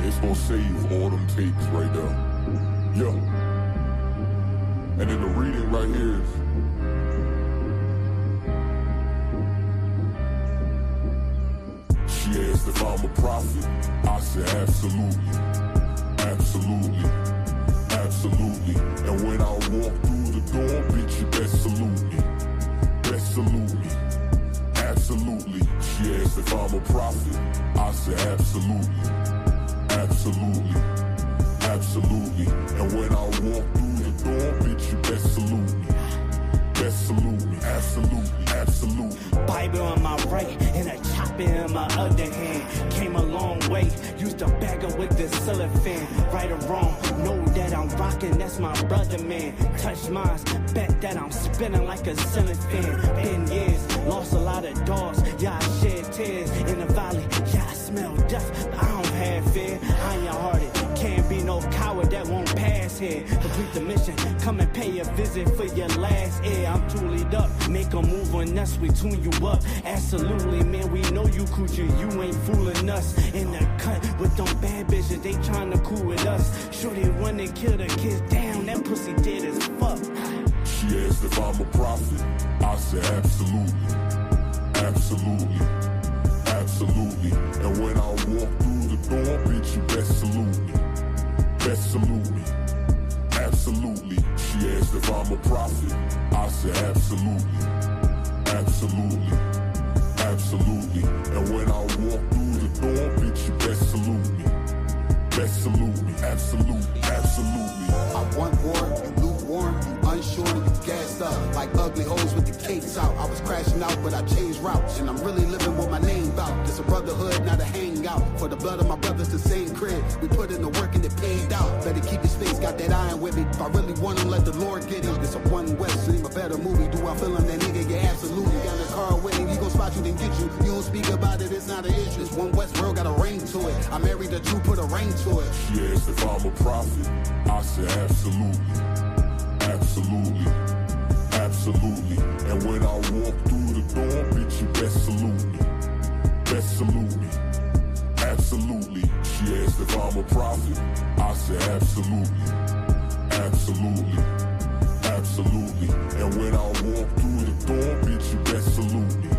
it's gonna save all them tapes right there. Yeah. And then the reading right here is, she asked if I'm a prophet. I said absolutely, absolutely, absolutely. And when I walk through the door, bitch, you best salute me, best salute me, absolutely. She asked if I'm a prophet. I said absolutely, absolutely, absolutely. And when I walk through the door, bitch, you best salute me, best salute me, absolutely, absolutely. Bible in my right and a chopper in my other hand. Came a long way, used to bag her with the cellophane. Right or wrong, know that I'm rocking, that's my brother, man. Touch mines, bet that I'm spinning like a ceiling fan. Been years, lost a lot of dogs, yeah, I shed tears. In the valley, yeah, I smell death, but I don't have fear. Iron-hearted, can't be no coward that won't pass here. Complete the mission, come and pay a visit for your last ear. I'm tooled up, make a move on us, we tune you up. Absolutely, man, we know you coochie, you ain't fooling us. In the cut with them bad bitches, they tryna cool with us. Sure they wanna kill the kids, damn, that pussy dead as fuck. She asked if I'm a prophet. I said absolutely, absolutely, absolutely. And when I walk through the door, bitch, you best salute me, best salute me, absolutely. She asked if I'm a prophet. I said absolutely, absolutely, absolutely. And when I walk through the door, bitch, you best salute me, best salute me, absolutely, absolutely. I want war, you lukewarm, you unsure, you gassed up. Like ugly hoes with the cakes out. I was crashing out, but I changed routes. And I'm really living what my name bout. It's a brotherhood, not a hangout. For the blood of my brothers, the same crib. We put in the work and it paid out. Better keep his face, got that iron with me. If I really want him, let the Lord get him. It's a One West, seem a better movie. Do I feel him, that nigga? Yeah, absolutely. Got a car with him, he gon' spot you, then get you. You don't speak about it, it's not an issue. This One West world got a ring to it. I married the truth, put a ring to it. She asked if I'm a prophet. I said absolutely, absolutely, absolutely. And when I walk through the door, bitch, you best salute me, best salute me, absolutely. She asked if I'm a prophet. I said absolutely, absolutely, absolutely. And when I walk through the door, bitch, you best salute me,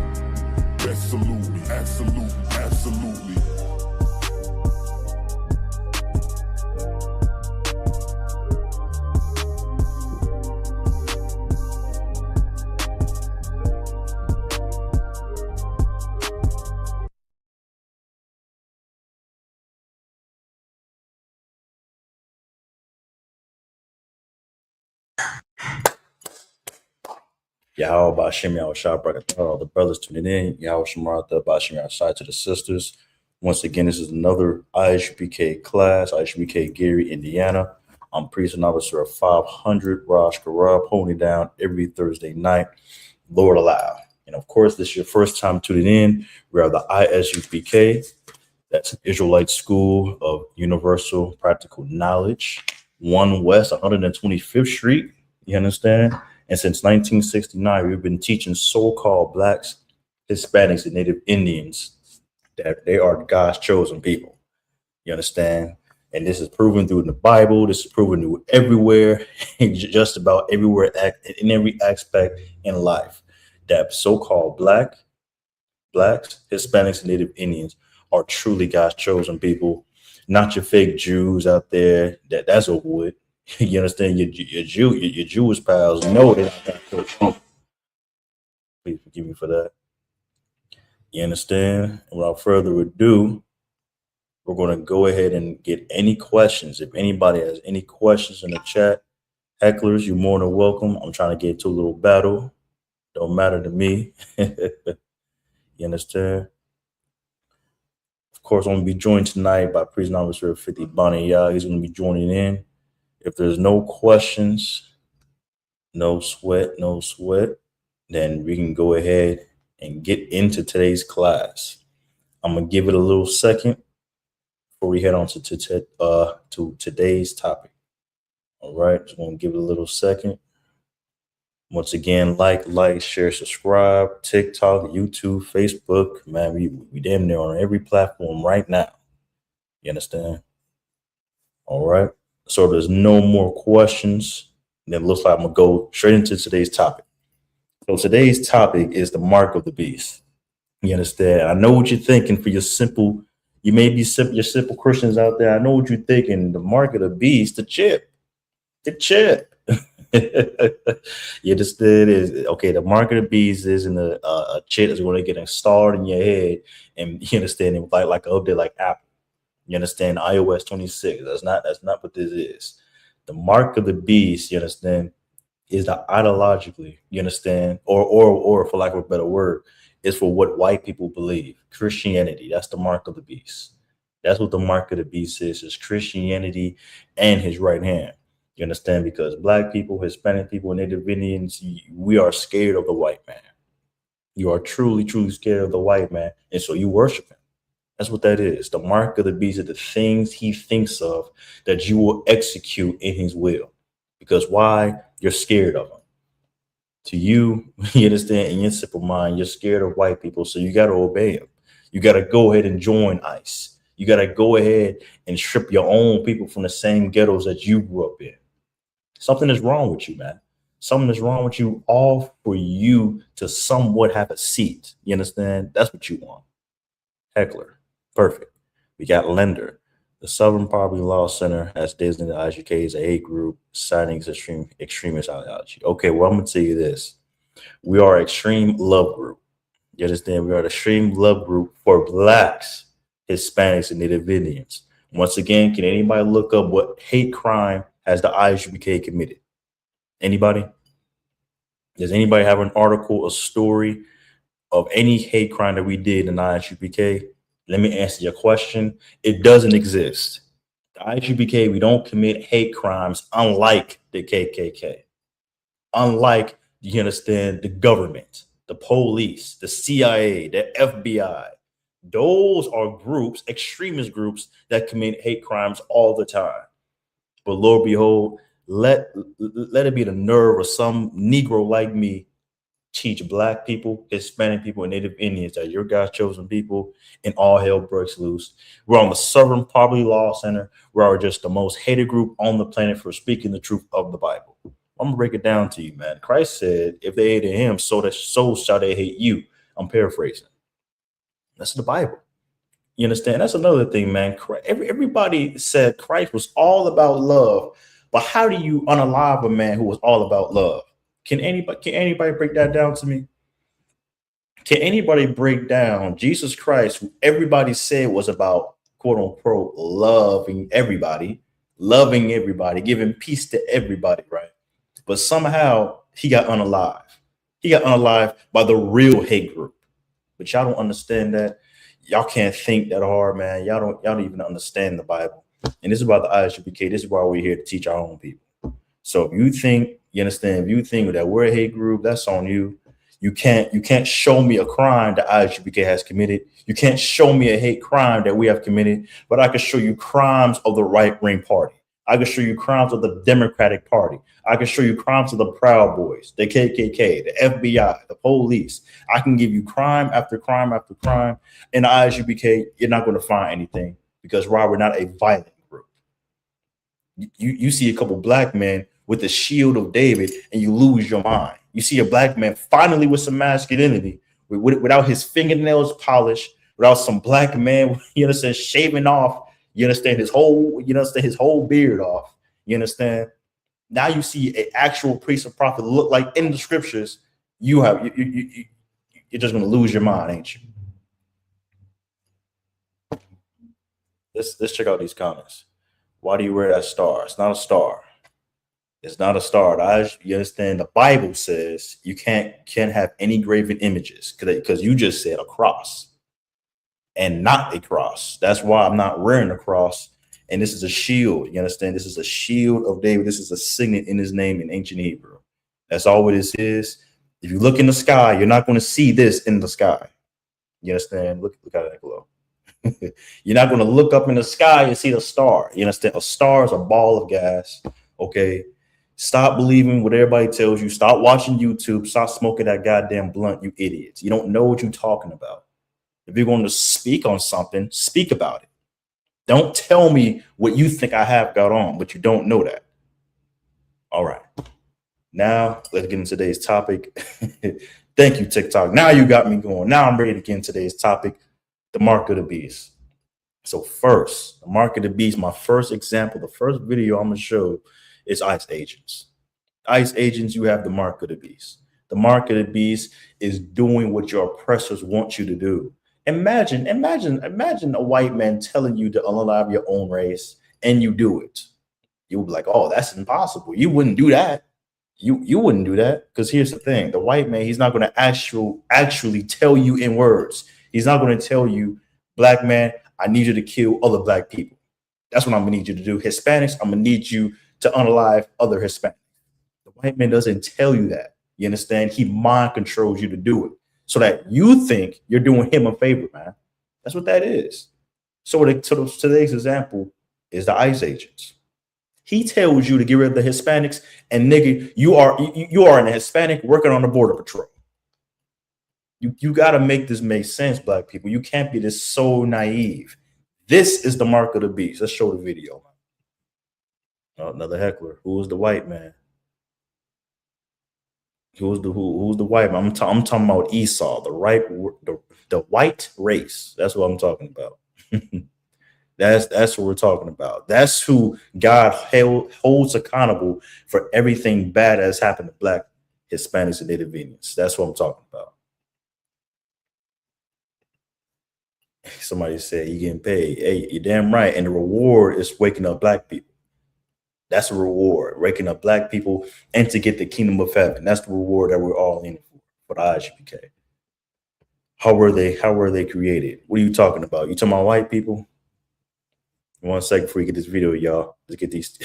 best salute me, absolutely, absolutely. Yahweh Bashim Yahushua Brakatah, all the brothers tuning in. Yahweh Shemartha Bashim Yahushua to the sisters. Once again, this is another Isupk class, Isupk Gary, Indiana. I'm Priest and Officer of 500 Rosh Garab, holding down every Thursday night, Lord allow. And of course, this is your first time tuning in. We are the Isupk. That's Israelite School of Universal Practical Knowledge, 1 West 125th Street. You understand? And since 1969, we've been teaching so-called Blacks, Hispanics, and Native Indians that they are God's chosen people. You understand? And this is proven through the Bible. This is proven through everywhere, just about everywhere, in every aspect in life, that so-called Blacks, Hispanics, and Native Indians are truly God's chosen people, not your fake Jews out there. That's over with. You understand? Your Jewish pals know they're not going to kill Trump. Please forgive me for that. You understand? And without further ado, we're going to go ahead and get any questions. If anybody has any questions in the chat, hecklers, you're more than welcome. I'm trying to get to a little battle. Don't matter to me. You understand? Of course, I'm going to be joined tonight by Prison Officer 50 Bonnie Yah. He's going to be joining in. If there's no questions, no sweat, then we can go ahead and get into today's class. I'm going to give it a little second before we head on to today's topic. All right, just going to give it a little second. Once again, like, share, subscribe, TikTok, YouTube, Facebook. Man, we damn near on every platform right now. You understand? All right. So there's no more questions. Then it looks like I'm gonna go straight into today's topic. So today's topic is the mark of the beast. You understand? I know what you're thinking for your simple, you may be simple, your simple Christians out there. I know what you're thinking. The mark of the beast, the chip, the chip. You understand? Is okay. The mark of the beast is in a chip that's going to get installed in your head, and you understand it like an update like Apple. You understand? iOS 26. That's not what this is. The mark of the beast. You understand? Is the ideologically, you understand, or for lack of a better word, is for what white people believe. Christianity, that's the mark of the beast. That's what the mark of the beast is Christianity and his right hand. You understand? Because black people, Hispanic people, Native Indians, we are scared of the white man. You are truly, truly scared of the white man. And so you worship him. That's what that is. The mark of the beast are the things he thinks of that you will execute in his will. Because why? You're scared of him. To you, you understand, in your simple mind, you're scared of white people, so you got to obey him. You got to go ahead and join ICE. You got to go ahead and strip your own people from the same ghettos that you grew up in. Something is wrong with you, man. Something is wrong with you, all for you to somewhat have a seat. You understand? That's what you want. Heckler. Perfect. We got Lender. The Southern Poverty Law Center has designated IGK as a hate group citing extremist ideology. Okay, well, I'm going to tell you this. We are extreme love group. You understand? We are an extreme love group for blacks, Hispanics, and Native Indians. Once again, can anybody look up what hate crime has the ISUPK committed? Anybody? Does anybody have an article, a story of any hate crime that we did in the ISUPK? Let me answer your question. It doesn't exist. The ISUPK, we don't commit hate crimes unlike the KKK. Unlike, you understand, the government, the police, the CIA, the FBI. Those are groups, extremist groups that commit hate crimes all the time. But Lord behold, let it be the nerve of some Negro like me teach black people, Hispanic people, and Native Indians that you're God's chosen people, and all hell breaks loose. We're on the Southern Poverty Law Center. We're just the most hated group on the planet for speaking the truth of the Bible. I'm gonna break it down to you, man. Christ said, if they hated him, so shall they hate you. I'm paraphrasing. That's the Bible. You understand? That's another thing, man. Everybody said Christ was all about love, but how do you unalive a man who was all about love? Can anybody break that down to me? Can anybody break down Jesus Christ, who everybody said was about quote unquote loving everybody, giving peace to everybody, right? But somehow he got unalive. He got unalive by the real hate group. But y'all don't understand that. Y'all can't think that hard, man. Y'all don't even understand the Bible. And this is about the ISUPK. This is why we're here to teach our own people. So if you think, you understand, if you think that we're a hate group, that's on you. You can't show me a crime that ISUPK has committed. You can't show me a hate crime that we have committed, but I can show you crimes of the right-wing party. I can show you crimes of the Democratic Party. I can show you crimes of the Proud Boys, the KKK, the FBI, the police. I can give you crime after crime after crime. In the ISUPK, you're not going to find anything because, Rob, we're not a violent group. You see a couple black men with the shield of David and you lose your mind. You see a black man finally with some masculinity, without his fingernails polished, without some black man, you understand, shaving off, you understand, his whole beard off. You understand? Now you see an actual priest or prophet look like in the scriptures. You're just gonna lose your mind, ain't you? Let's check out these comments. Why do you wear that star? It's not a star. It's not a star. You understand? The Bible says you can't have any graven images because you just said a cross and not a cross. That's why I'm not wearing a cross. And this is a shield. You understand? This is a shield of David. This is a signet in his name in ancient Hebrew. That's all this is. If you look in the sky, you're not going to see this in the sky. You understand? Look at that glow. You're not going to look up in the sky and see the star. You understand? A star is a ball of gas. Okay. Stop believing what everybody tells you. Stop watching YouTube. Stop smoking that goddamn blunt, you idiots. You don't know what you're talking about. If you're going to speak on something, speak about it. Don't tell me what you think I have got on, but you don't know that. All right. Now let's get into today's topic. Thank you, TikTok. Now you got me going. Now I'm ready to get into today's topic, the mark of the beast. So first, the mark of the beast, my first example, the first video I'm going to show is ICE agents. ICE agents, you have the mark of the beast. The mark of the beast is doing what your oppressors want you to do. Imagine a white man telling you to unalive your own race and you do it. You'll be like, oh, that's impossible. You wouldn't do that. You wouldn't do that, because here's the thing: the white man, he's not going to actually tell you in words. He's not going to tell you, black man, I need you to kill other black people. That's what I'm gonna need you to do. Hispanics, I'm gonna need you to unalive other Hispanics. The white man doesn't tell you that. You understand? He mind controls you to do it so that you think you're doing him a favor, man. That's what that is. So today's example is the ICE agents. He tells you to get rid of the Hispanics, and nigga, you are an Hispanic working on the border patrol. You got to make this make sense, black people. You can't be this so naive. This is the mark of the beast. Let's show the video. Oh, another heckler. Who is the white man? Who's the white man? I'm talking about Esau, the white race. That's what I'm talking about. That's what we're talking about. That's who God holds accountable for everything bad that has happened to black, Hispanics, and Native Indians. That's what I'm talking about. Somebody said you getting paid. Hey, you're damn right. And the reward is waking up black people. That's a reward, waking up black people and to get the kingdom of heaven. That's the reward that we're all in for the Isupk. How were they created? What are you talking about? You talking about white people? 1 second before you get this video, y'all. Let's get these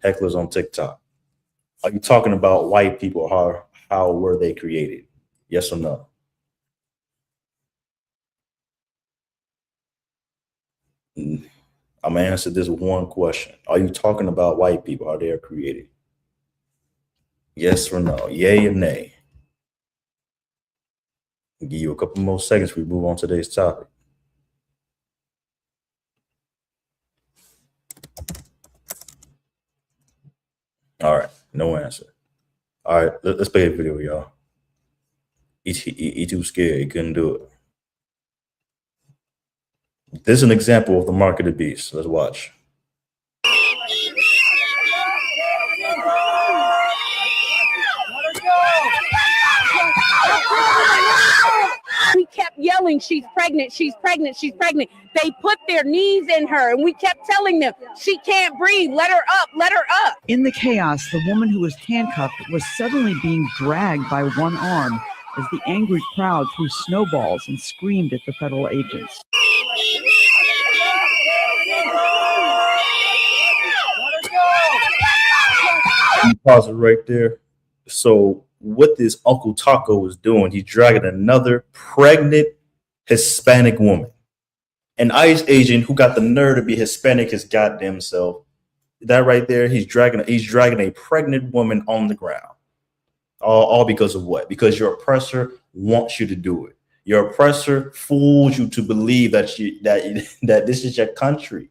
hecklers on TikTok. Are you talking about white people? How were they created? Yes or no? I'm gonna answer this one question. Are you talking about white people? How they are created? Yes or no? Yay or nay? I'll give you a couple more seconds before we move on to today's topic. All right, no answer. All right, let's play a video, y'all. He too scared. He couldn't do it. This is an example of the mark of the beast. Let's watch. We kept yelling, she's pregnant, she's pregnant, she's pregnant. They put their knees in her, and we kept telling them, she can't breathe, let her up, let her up. In the chaos, the woman who was handcuffed was suddenly being dragged by one arm as the angry crowd threw snowballs and screamed at the federal agents. Pause it right there. So what this Uncle Taco was doing, he's dragging another pregnant Hispanic woman. An ICE agent who got the nerve to be Hispanic his goddamn self. That right there, he's dragging a pregnant woman on the ground. All because of what? Because your oppressor wants you to do it. Your oppressor fools you to believe that this is your country.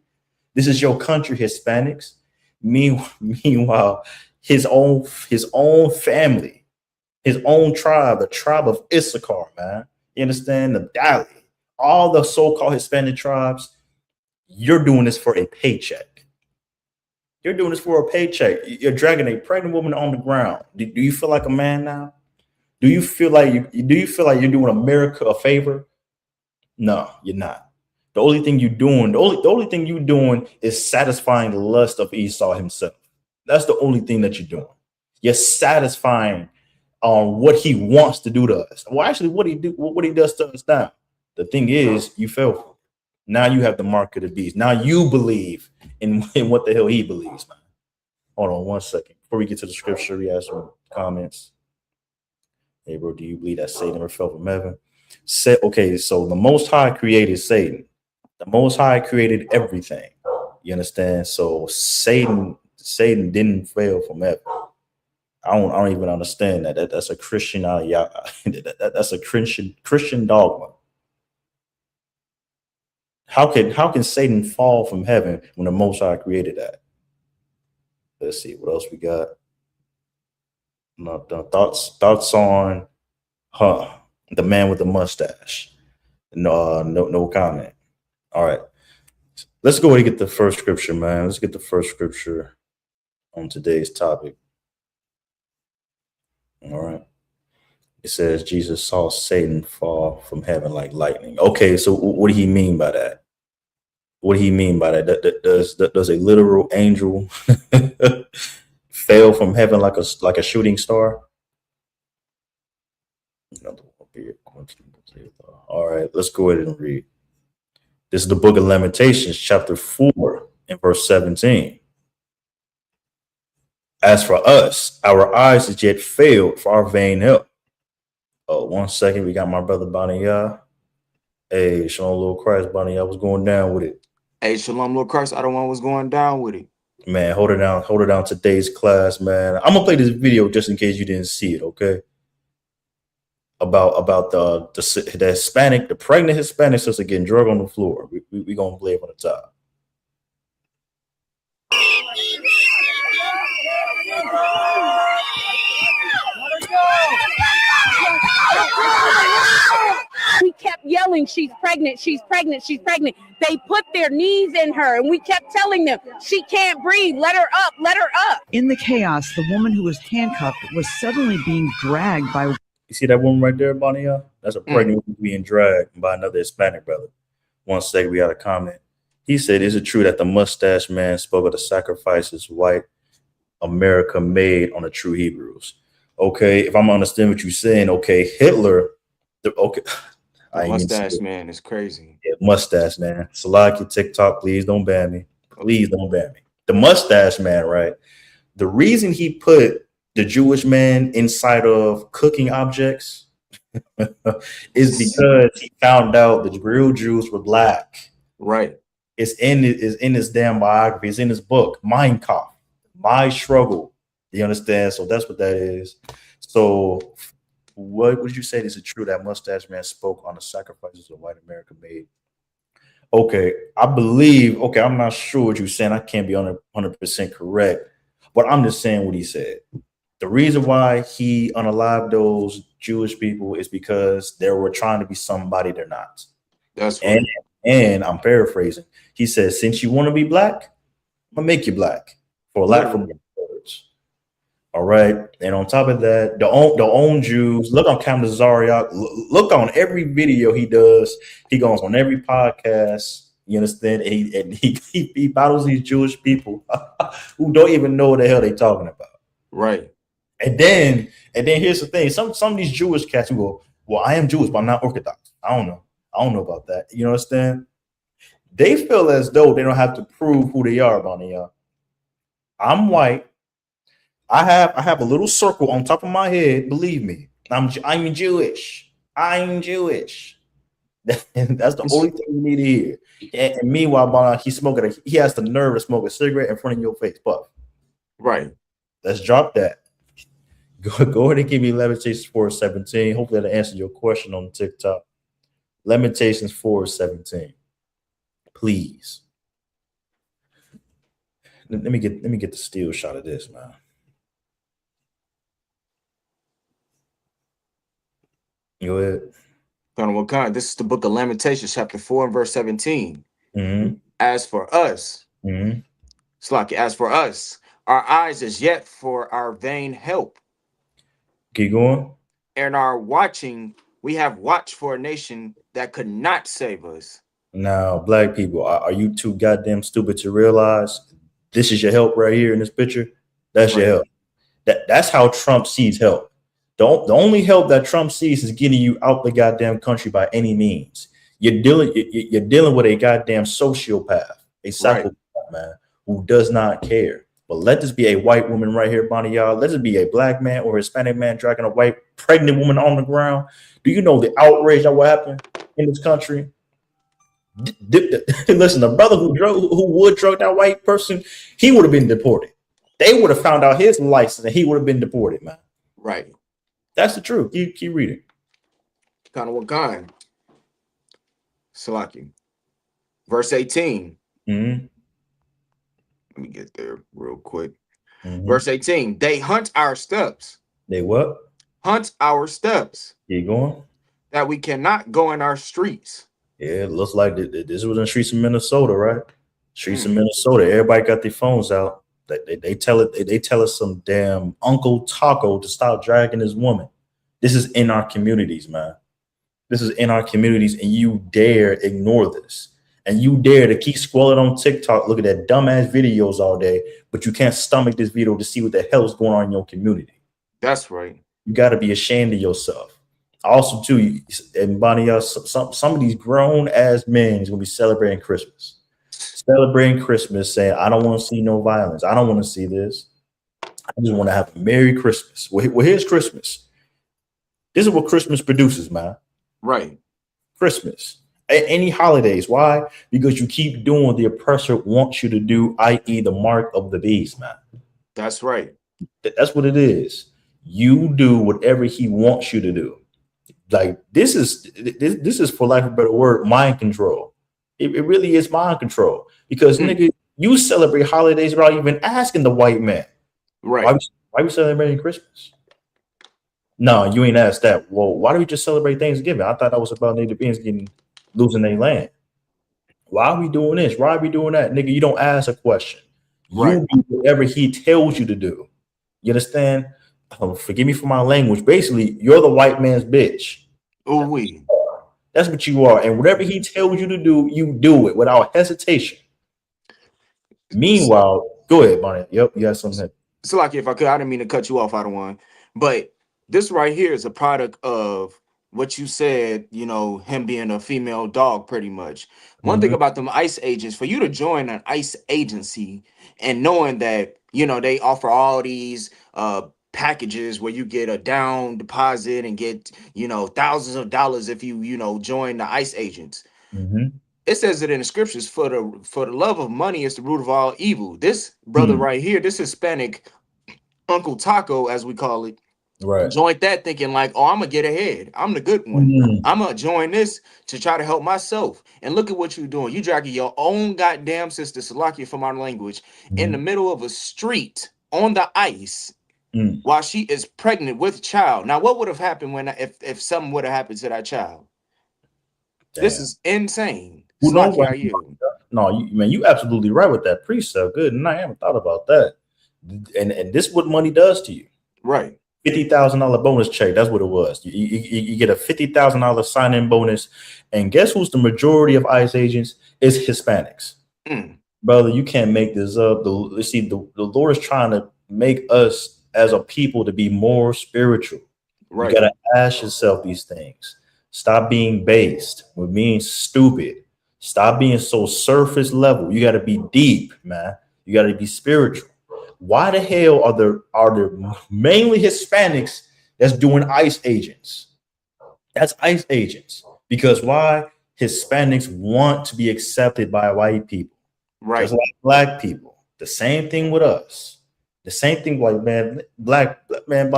This is your country, Hispanics. Meanwhile, his own family, his own tribe, the tribe of Isupk, man. You understand? The Dali, all the so-called Hispanic tribes, you're doing this for a paycheck. You're doing this for a paycheck. You're dragging a pregnant woman on the ground. Do you feel like a man now? Do you feel like you're doing America a favor? No, you're not. The only thing you're doing is satisfying the lust of Esau himself. That's the only thing that you're doing. You're satisfying what he wants to do to us. Well, actually, what he does to us now. The thing is, you fell for it. Now you have the mark of the beast. Now you believe in what the hell he believes, man. Hold on 1 second. Before we get to the scripture, we have some comments. Hey, bro, do you believe that Satan ever fell from heaven? Okay, so the Most High created Satan. The Most High created everything. You understand? So Satan didn't fail from heaven. I don't even understand that. That's a Christian that's a Christian dogma. How can Satan fall from heaven when the Most High created that? Let's see what else we got. No, thoughts on the man with the mustache. No comment. All right, let's go ahead and get the first scripture, man. Let's get the first scripture on today's topic. All right. It says Jesus saw Satan fall from heaven like lightning. Okay, so what do he mean by that? What do he mean by that? Does a literal angel fell from heaven like a shooting star? All right, let's go ahead and read. This is the book of Lamentations, chapter 4, and verse 17. As for us, our eyes is yet failed for our vain help. Oh, 1 second. We got my brother Bonnie. Hey, Shalom, Lord Christ, Bonnie. I was going down with it. Hey, Shalom, Lord Christ. I don't want what's going down with it. Man, hold it down. Today's class, man. I'm gonna play this video just in case you didn't see it. Okay. About the Hispanic, the pregnant Hispanic sister getting drugged on the floor. We gonna play it on the top. We kept yelling, she's pregnant, she's pregnant, she's pregnant. They put their knees in her and we kept telling them, she can't breathe, let her up, let her up. In the chaos, the woman who was handcuffed was suddenly being dragged by... You see that woman right there, Bonnie? That's a pregnant woman being dragged by another Hispanic brother. 1 second, we got a comment. He said, is it true that the mustache man spoke of the sacrifices white America made on the true Hebrews? Okay, if I'm understanding what you're saying, okay, Hitler, the mustache man is crazy. Yeah, mustache man. Salaki, TikTok, please don't ban me. Please don't ban me. The mustache man, right? The reason he put the Jewish man inside of cooking objects is because he found out the real Jews were black. Right. It's in his damn biography. It's in his book, Mein Kampf, My Struggle. You understand? So that's what that is. So what would you say? Is it true that mustache man spoke on the sacrifices of white America made? Okay, I believe. Okay, I'm not sure what you're saying. I can't be 100% correct, but I'm just saying what he said. The reason why he unalived those Jewish people is because they were trying to be somebody they're not. That's right. And I'm paraphrasing. He says, since you want to be black, I'm gonna make you black for lack of words. All right. And on top of that, the own Jews, look on Camden Zariak, look on every video he does. He goes on every podcast. You understand? And he battles these Jewish people who don't even know what the hell they're talking about. Right. And then here's the thing. Some of these Jewish cats who go, well, I am Jewish, but I'm not Orthodox. I don't know about that. You understand? They feel as though they don't have to prove who they are, Bonnie. I'm white. I have a little circle on top of my head. Believe me, I'm Jewish. I'm Jewish. And that's the only thing you need to hear. And meanwhile, Bonnie, he has the nerve to smoke a cigarette in front of your face, puff. Right. Let's drop that. Go ahead and give me Lamentations 4:17. Hopefully that answered your question on TikTok. Lamentations 4:17. Please. Let me get the still shot of this, man. Go ahead. This is the book of Lamentations, chapter 4 and verse 17. Mm-hmm. As for us, Slaki, as for us, our eyes is yet for our vain help. Keep going. And our watching, we have watched for a nation that could not save us. Now, black people, are you too goddamn stupid to realize this is your help right here in this picture? That's your help. That's how Trump sees help. The only help that Trump sees is getting you out the goddamn country by any means. You're dealing with a goddamn sociopath, a psychopath, man, who does not care. But let this be a white woman right here, Bonnie, y'all. Let it be a black man or Hispanic man dragging a white pregnant woman on the ground. Do you know the outrage that will happen in this country? Listen, the brother who would drug that white person, he would have been deported. They would have found out his license and he would have been deported, man. Right. That's the truth. Keep reading. Kind of what kind? Salaki. Verse 18. Mm-hmm. Let me get there real quick. Mm-hmm. Verse 18. They hunt our steps. They what? Hunt our steps. Keep going. That we cannot go in our streets. Yeah, it looks like this was in the streets of Minnesota, right? Streets of Minnesota. Everybody got their phones out. They tell it. They tell us some damn Uncle Taco to stop dragging his woman. This is in our communities, man. This is in our communities, and you dare ignore this, and you dare to keep scrolling on TikTok, looking at dumbass videos all day, but you can't stomach this video to see what the hell is going on in your community. That's right. You got to be ashamed of yourself. Also, too, and Bonnie, some of these grown ass men is gonna be celebrating Christmas, saying, "I don't want to see no violence. I don't want to see this. I just want to have a Merry Christmas." Well, here's Christmas. This is what Christmas produces, man. Right. Christmas. Any holidays. Why? Because you keep doing what the oppressor wants you to do, i.e., the mark of the beast, man. That's right. That's what it is. You do whatever he wants you to do. Like this is for lack of a better word, mind control. It really is mind control because nigga, you celebrate holidays without even asking the white man. Right. Why we celebrating Christmas? No, you ain't asked that. Well, why do we just celebrate Thanksgiving? I thought that was about Native Indians losing their land. Why are we doing this? Why are we doing that? Nigga, you don't ask a question. Right. You do whatever he tells you to do. You understand? Forgive me for my language. Basically, you're the white man's bitch. Oh, we. That's what you are. And whatever he tells you to do, you do it without hesitation. Meanwhile, go ahead, Bonnie. Yep, you got something. So, like, if I could, I didn't mean to cut you off. I don't want. But this right here is a product of what you said, you know, him being a female dog, pretty much. One thing about them ICE agents, for you to join an ICE agency and knowing that, you know, they offer all these packages where you get a down deposit and get, you know, thousands of dollars if you, you know, join the ICE agents. It says it in the scriptures, for the love of money is the root of all evil. This brother right here, this Hispanic Uncle Taco, as we call it, right, joined that thinking like, oh, I'm gonna get ahead. I'm the good one. I'm gonna join this to try to help myself. And look at what you're doing. You dragging your own goddamn sister, Salakia from our language, in the middle of a street on the ice while she is pregnant with child. Now, what would have happened when if something would have happened to that child? Damn. This is insane. Salakia, are you? No, man, you absolutely right with that precept. Good, and I haven't thought about that. And this is what money does to you, right? $50,000 bonus check. That's what it was. You get a $50,000 sign-in bonus, and guess who's the majority of ICE agents? Is Hispanics. Brother, you can't make this up. The Lord is trying to make us as a people to be more spiritual. Right. You gotta ask yourself these things. Stop being based with being stupid. Stop being so surface level. You gotta be deep, man. You gotta be spiritual. Why the hell are there mainly Hispanics that's doing ICE agents? That's ICE agents. Because why? Hispanics want to be accepted by white people. Right. Just like black people. The same thing with us. The same thing, like, man, black man,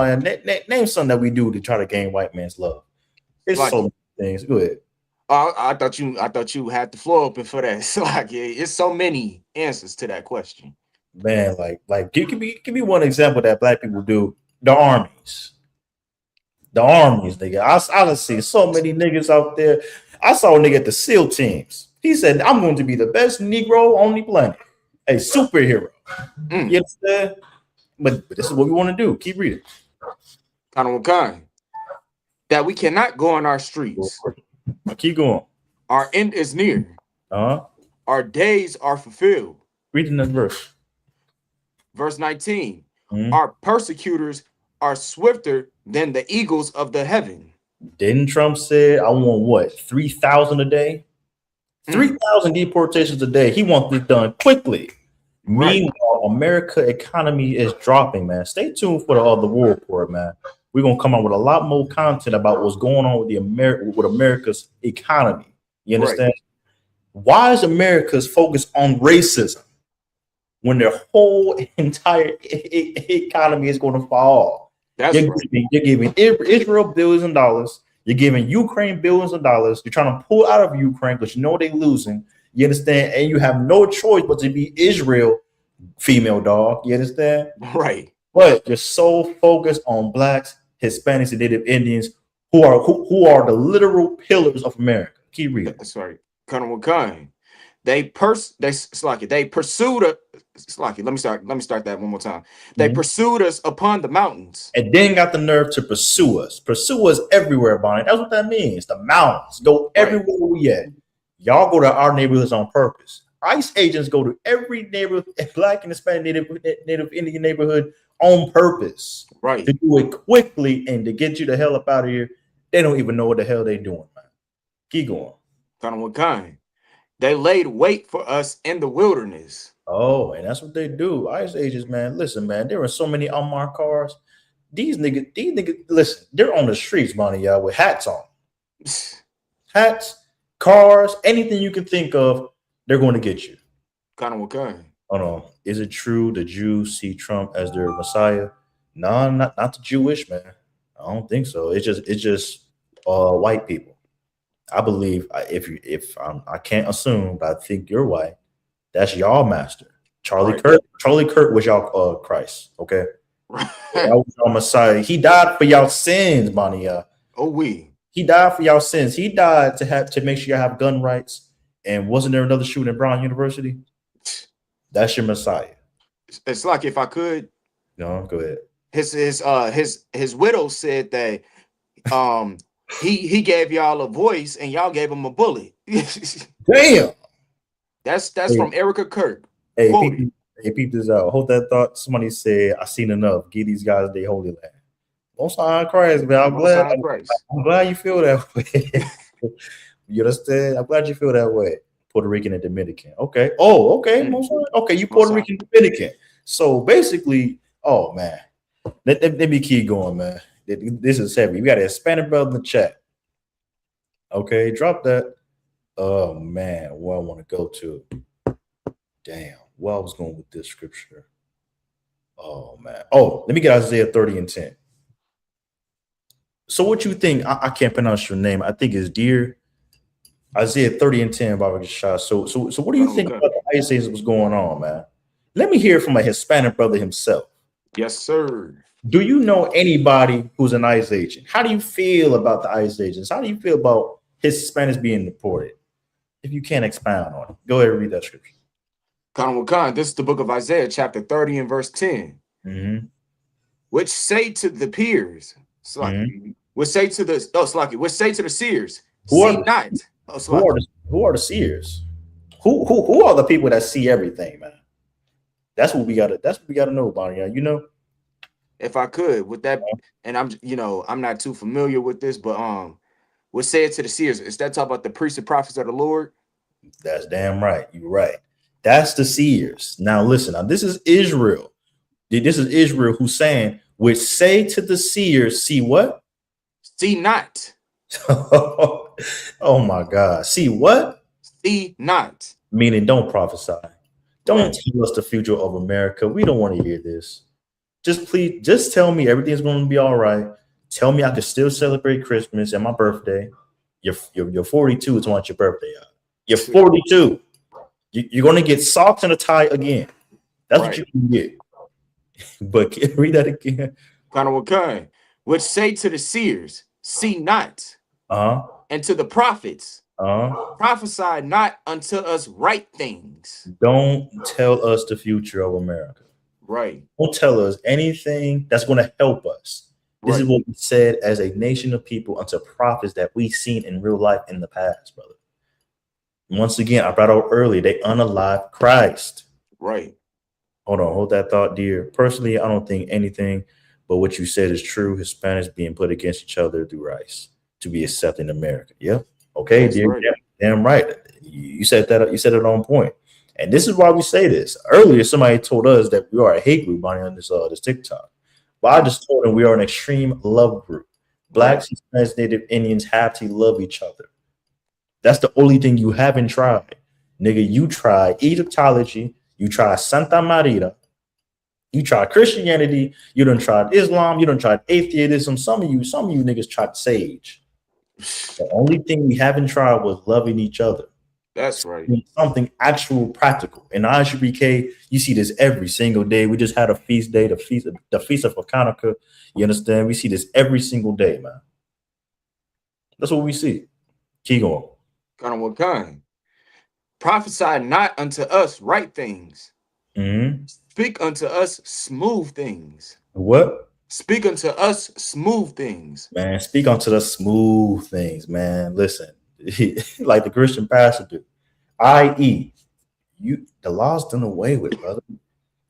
name something that we do to try to gain white man's love. It's like, so many things. Go ahead. I thought you had the floor open for that. So like, it's so many answers to that question. Man, like give me one example that black people do. The armies, nigga. I see so many niggas out there. I saw a nigga at the SEAL teams. He said, "I'm going to be the best Negro on the planet, a superhero." You understand? But this is what we want to do. Keep reading. Kind. That we cannot go on our streets. Keep going. Our end is near. Our days are fulfilled. Reading that verse. Verse 19. Our persecutors are swifter than the eagles of the heaven. Didn't Trump say, I want what, 3,000 a day? 3,000 deportations a day. He wants this done quickly. Right. Meanwhile, America economy is dropping, man. Stay tuned for the war report, man. We're gonna come out with a lot more content about what's going on with America's economy. You understand? Right. Why is America's focused on racism when their whole entire economy is going to fall? You're giving Israel billions of dollars. You're giving Ukraine billions of dollars. You're trying to pull out of Ukraine because you know they're losing. You understand? And you have no choice but to be Israel female dog. You understand? Right. But you're so focused on blacks, Hispanics, and Native Indians who are the literal pillars of America. Keep reading. That's right. Colonel Wakan. They pursued us. Let me start that one more time. They pursued us upon the mountains. And then got the nerve to pursue us. Pursue us everywhere, Bonnie. That's what that means. The mountains. Go everywhere we at. Y'all go to our neighborhoods on purpose. ICE agents go to every neighborhood, black and Hispanic, Native Indian neighborhood on purpose. Right. To do it quickly and to get you the hell up out of here. They don't even know what the hell they doing, man. Keep going. Colonel Wakan. They laid wait for us in the wilderness. Oh, and that's what they do. ICE agents, man. Listen, man, there are so many unmarked cars. These niggas, listen, they're on the streets, Bonnie, y'all, with hats on. Hats, cars, anything you can think of, they're going to get you. Colonel Wakan. Hold on. Is it true the Jews see Trump as their Messiah? No, not the Jewish, man. I don't think so. It's just white people. I believe I can't assume, but I think you're white. That's y'all master. Charlie Kirk was y'all Christ. Okay. That was y'all Messiah. He died for y'all sins, Bonnie. He died for y'all sins. He died to make sure you have gun rights. And wasn't there another shooting at Brown University? That's your Messiah. It's like, if I could. No, go ahead. His widow said that he gave y'all a voice and y'all gave him a bullet. Damn. That's from Erica Kirk. Hey, peep this out. Hold that thought. Somebody said, I seen enough. Give these guys their holy land. Most high Christ, man. I'm glad you feel that way. You understand? I'm glad you feel that way. Puerto Rican and Dominican. Okay. Oh, okay. Okay, you Puerto Rican Dominican. So basically, oh man. Let me keep going, man. This is heavy. We got a Hispanic brother in the chat. Okay, drop that. Oh man, where I want to go to. Damn, where I was going with this scripture. Oh man. Oh, let me get Isaiah 30 and 10. So what you think? I can't pronounce your name. I think it's Dear. Isaiah 30 and 10, Baba Shah. So what do you think about the ICE agents was going on, man? Let me hear from a Hispanic brother himself. Yes, sir. Do you know anybody who's an ICE agent? How do you feel about the ICE agents? How do you feel about Hispanics being deported? If you can't expound on it, go ahead and read that scripture. Colonel Wakan, this is the book of Isaiah, chapter 30 and verse 10. Which say to the peers, which say to the seers, see not. Who are the seers? Who are the people that see everything, man? That's what we gotta know, Bonnie. You know, if I could, with that, and I'm not too familiar with this, but what say it to the seers? Is that talk about the priests and prophets of the Lord? That's damn right. You're right. That's the seers. Now listen. Now this is Israel. This is Israel who's saying, which say to the seers, see what? See not. Oh my God. See what? See not. Meaning don't prophesy. Don't tell us the future of America. We don't want to hear this. Just tell me everything's going to be all right. Tell me I can still celebrate Christmas and my birthday. You're 42 to want your birthday out. You're 42. You're going to get socks and a tie again. That's what you can get. But can you read that again? Colonel Wakan, which say to the seers, see not. And to the prophets, prophesy not unto us right things. Don't tell us the future of America. Right. Don't tell us anything that's going to help us. This is what we said as a nation of people unto prophets that we've seen in real life in the past, brother. Once again, I brought out earlier, they unalive Christ. Right. Hold that thought, dear. Personally, I don't think anything but what you said is true. Hispanics being put against each other through rice to be accepted in America. Yeah. Okay, that's dear. Right. Yeah, damn right. You said that. You said it on point. And this is why we say this. Earlier, somebody told us that we are a hate group on this TikTok. But I just told them we are an extreme love group. Blacks, Hispanics, Native Indians have to love each other. That's the only thing you haven't tried. Nigga, you try Egyptology, you try Santa Maria, you try Christianity, you done tried Islam, you done tried atheism. Some of you niggas tried sage. The only thing we haven't tried was loving each other. That's right. Something actual practical. In ISUPK, you see this every single day. We just had a feast day, the feast of Hanukkah. You understand? We see this every single day, man. That's what we see. Keep going. Kind of what kind? Prophesy not unto us right things. Mm-hmm. Speak unto us smooth things. What? Speak unto us smooth things. Man, speak onto the smooth things, man. Listen, like the Christian pastor do. I.e., the law's done away with, brother.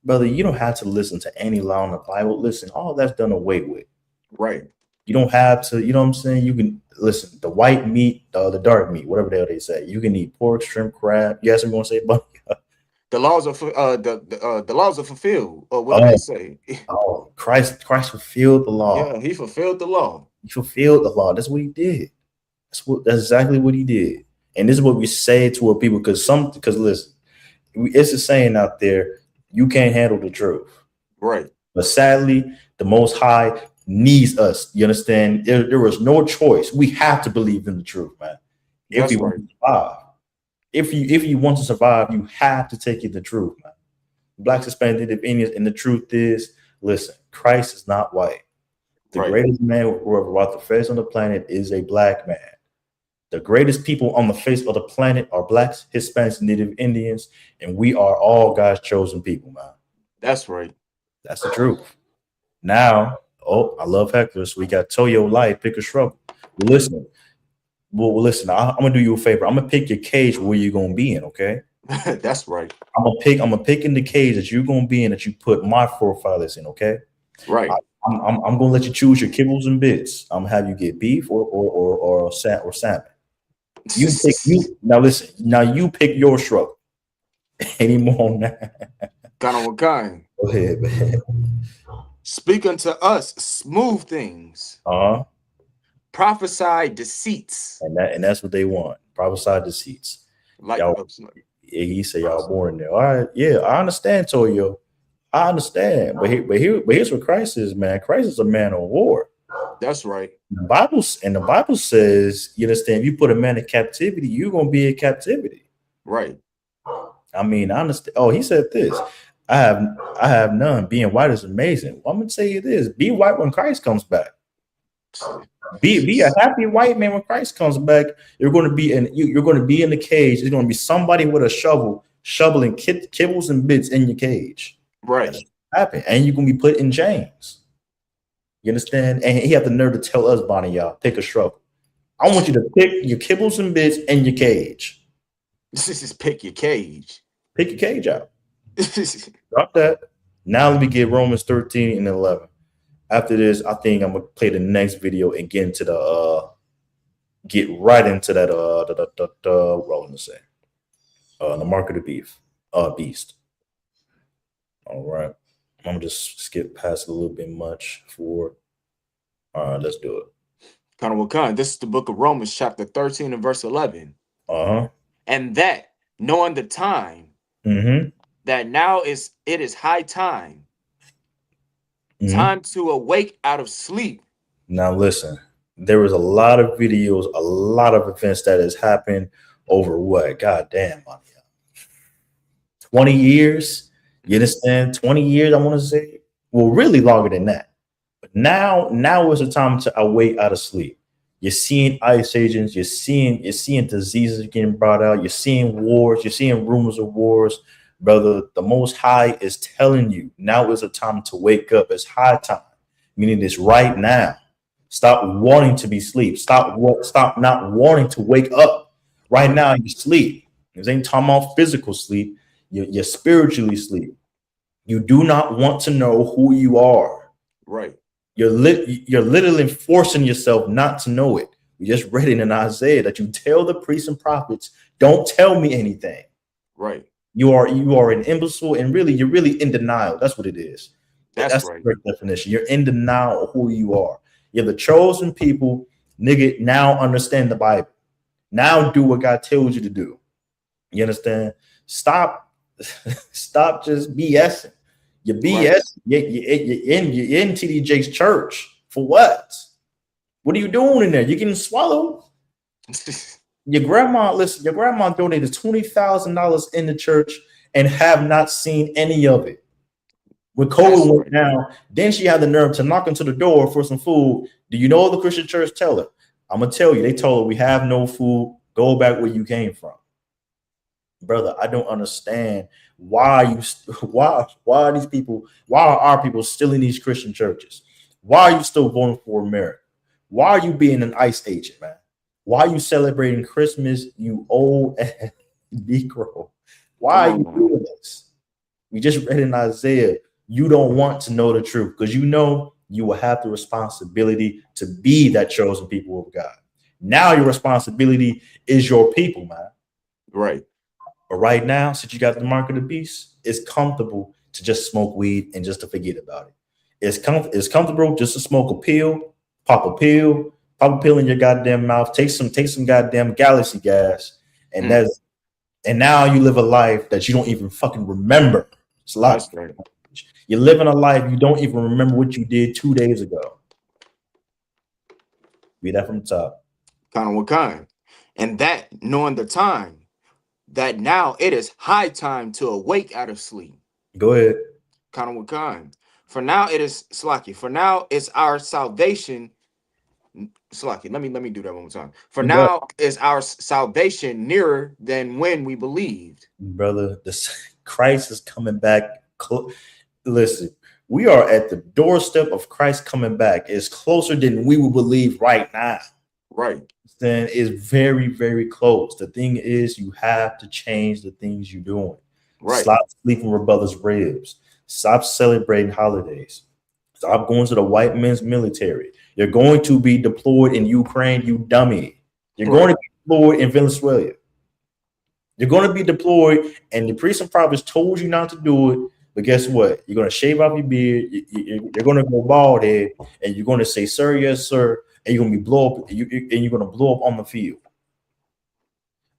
Brother, you don't have to listen to any law in the Bible. Listen, all that's done away with. Right. You don't have to, you know what I'm saying? You can listen, the white meat, the dark meat, whatever the hell they say. You can eat pork, shrimp, crab. You guys are going to say, but The laws are the laws are fulfilled. Or what do oh, they say? oh, Christ fulfilled the law. Yeah, he fulfilled the law. He fulfilled the law. That's what he did. That's exactly what he did. And this is what we say to our people, because listen, it's a saying out there, you can't handle the truth. Right. But sadly, the Most High needs us. You understand? There was no choice. We have to believe in the truth, man. If you want to survive. If you want to survive, you have to take in the truth, man. Blacks, Hispanic, Native Indians, and the truth is, listen, Christ is not white. The greatest man who ever walked the face on the planet is a black man. The greatest people on the face of the planet are blacks, Hispanics, Native Indians, and we are all God's chosen people, man. That's right. That's the truth. Now, I love hecklers. We got Toyo Life, pick a shrub. Listen, listen. I'm gonna do you a favor. I'm gonna pick your cage where you're gonna be in. Okay. That's right. I'm gonna pick in the cage that you're gonna be in, that you put my forefathers in. Okay. Right. I'm gonna let you choose your kibbles and bits. I'm gonna have you get beef or salmon. You pick now. Listen, now you pick your shrub. Any more on that? Kind of what kind? Go ahead, man. Speak unto us smooth things. Prophesy deceits. And that's what they want. Prophesy deceits. Like he said, y'all born there. All right, yeah, I understand, Toyo. I understand, but here's what Christ is, man. Christ is a man of war. That's right. The Bible says, you understand, if you put a man in captivity, you're gonna be in captivity. Right. I mean, I understand. Oh, he said this. I have none. Being white is amazing. Well, I'm gonna tell you this: be white when Christ comes back. Be a happy white man when Christ comes back. You're going to be in the cage. There's going to be somebody with a shovel shoveling kibbles and bits in your cage. Right. Happen, and you're going to be put in chains. You understand? And he had the nerve to tell us, Bonnie, y'all, pick a shovel. I want you to pick your kibbles and bits in your cage. This is pick your cage. Pick your cage out. Drop that. Now let me get Romans 13 and 11. After this, I think I'm gonna play the next video and get into get right into that what I was gonna say. The mark of the beast. All right. I'm gonna just skip past a little bit much for. All right, let's do it. Kind of what kind? This is the book of Romans, chapter 13 and verse 11. And that, knowing the time, that now it is high time. Time to awake out of sleep. Now listen, there was a lot of videos, a lot of events that has happened over what? God damn, 20 years. You understand? 20 years, I want to say. Well, really longer than that. But now is the time to awake out of sleep. You're seeing ice agents, you're seeing diseases getting brought out, you're seeing wars, you're seeing rumors of wars. Brother, the Most High is telling you now is a time to wake up. It's high time, meaning it's right now. Stop wanting to be asleep. Stop not wanting to wake up. Right now, you sleep. This ain't talking about physical sleep. You're spiritually sleep. You do not want to know who you are. Right. You're literally forcing yourself not to know it. We just read it in Isaiah that you tell the priests and prophets, don't tell me anything. Right. You are an imbecile, and you're really in denial. That's what it is. That's right. The correct definition. You're in denial of who you are. You're the chosen people, nigga. Now understand the Bible. Now do what God tells you to do. You understand? Stop just BSing. You're BS. Right. You're in TD Jake's church for what? What are you doing in there? You're getting swallowed. Your grandma, listen, your grandma donated $20,000 in the church and have not seen any of it. When That's COVID went right. down, then she had the nerve to knock into the door for some food. Do you know what the Christian church tell her? I'm gonna tell you, they told her we have no food. Go back where you came from. Brother, I don't understand why you why are these people, why are our people still in these Christian churches? Why are you still voting for America? Why are you being an ICE agent, man? Why are you celebrating Christmas, you old ass Negro? Come Why are on, you man. doing this? We just read in Isaiah, you don't want to know the truth because you know you will have the responsibility to be that chosen people of God. Now your responsibility is your people, man. Right. But right now, since you got the mark of the beast, it's comfortable to just smoke weed and just to forget about it. It's comfortable just to smoke a pill, pop a pill in your goddamn mouth, take some goddamn galaxy gas, and Mm, that's and now you live a life that you don't even fucking remember. It's a that's lot. right. You're living a life you don't even remember what you did 2 days ago. Be that from the top. Kind of what kind. And that knowing the time, that now it is high time to awake out of sleep. Go ahead. Kind of what kind. For now it is Slacky. For now it's our salvation. Slacky. Let me do that one more time. For You got now is our salvation nearer than when we believed. brother. This Christ is coming back. Listen, we are at the doorstep of Christ coming back. It's closer than we would believe right now. Right. Then it's very, very close. The thing is, you have to change the things you're doing. Right. Stop sleeping with brothers' ribs. Stop celebrating holidays. Stop going to the white men's military. You're going to be deployed in Ukraine, you dummy. You're going Right. to be deployed in Venezuela. You're going to be deployed, and the priests and prophets told you not to do it. But guess what? You're going to shave off your beard. You're going to go bald head, and you're going to say, "Sir, yes, sir," and you're going to be blow up. And you're going to blow up on the field.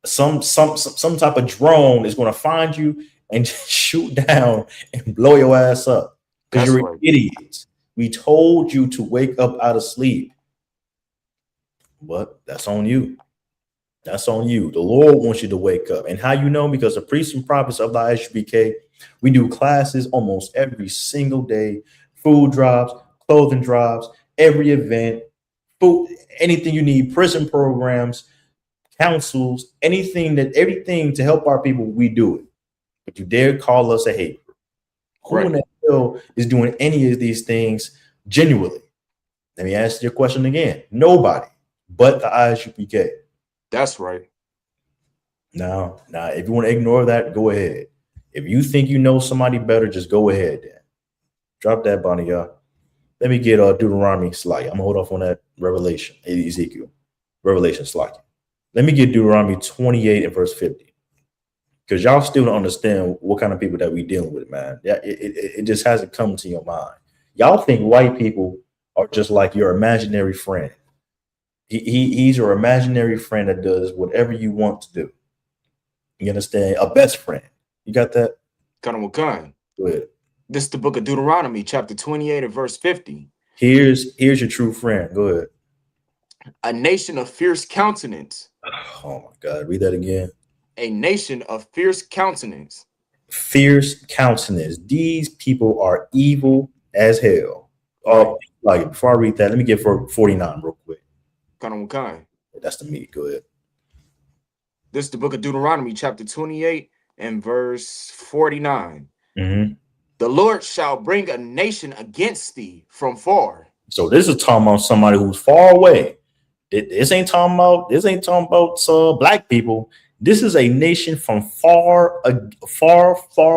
Some type of drone is going to find you and shoot down and blow your ass up because That's you're right. idiots. We told you to wake up out of sleep, but that's on you. That's on you. The Lord wants you to wake up. And how you know? Because the priests and prophets of the ISUPK, we do classes almost every single day, food drops, clothing drops, every event, food, anything you need, prison programs, councils, everything to help our people, we do it. But you dare call us a hate group. Who in Right. the hell is doing any of these things genuinely? Let me ask your question again. Nobody but the ISUPK. That's right. Now, if you want to ignore that, go ahead. If you think you know somebody better, just go ahead then. Drop that, Bonnie, y'all. Let me get Deuteronomy slide. I'm gonna hold off on that Revelation, Ezekiel, Revelation slide. Let me get Deuteronomy 28 and verse 50. Because y'all still don't understand what kind of people that we dealing with, man. Yeah, it just hasn't come to your mind. Y'all think white people are just like your imaginary friend. He's your imaginary friend that does whatever you want to do. You understand? A best friend. You got that? Kind of what kind. Go ahead. This is the book of Deuteronomy, chapter 28 and verse 50. Here's your true friend. Go ahead. A nation of fierce countenance. Oh my God. Read that again. A nation of fierce countenance. Fierce countenance. These people are evil as hell. Right. Like before I read that, let me get for 49 real quick. Kind of what kind. That's the meat. Go ahead. This is the book of Deuteronomy, chapter 28 and verse 49. Mm-hmm. The Lord shall bring a nation against thee from far. So this is talking about somebody who's far away. This ain't talking about black people. This is a nation from far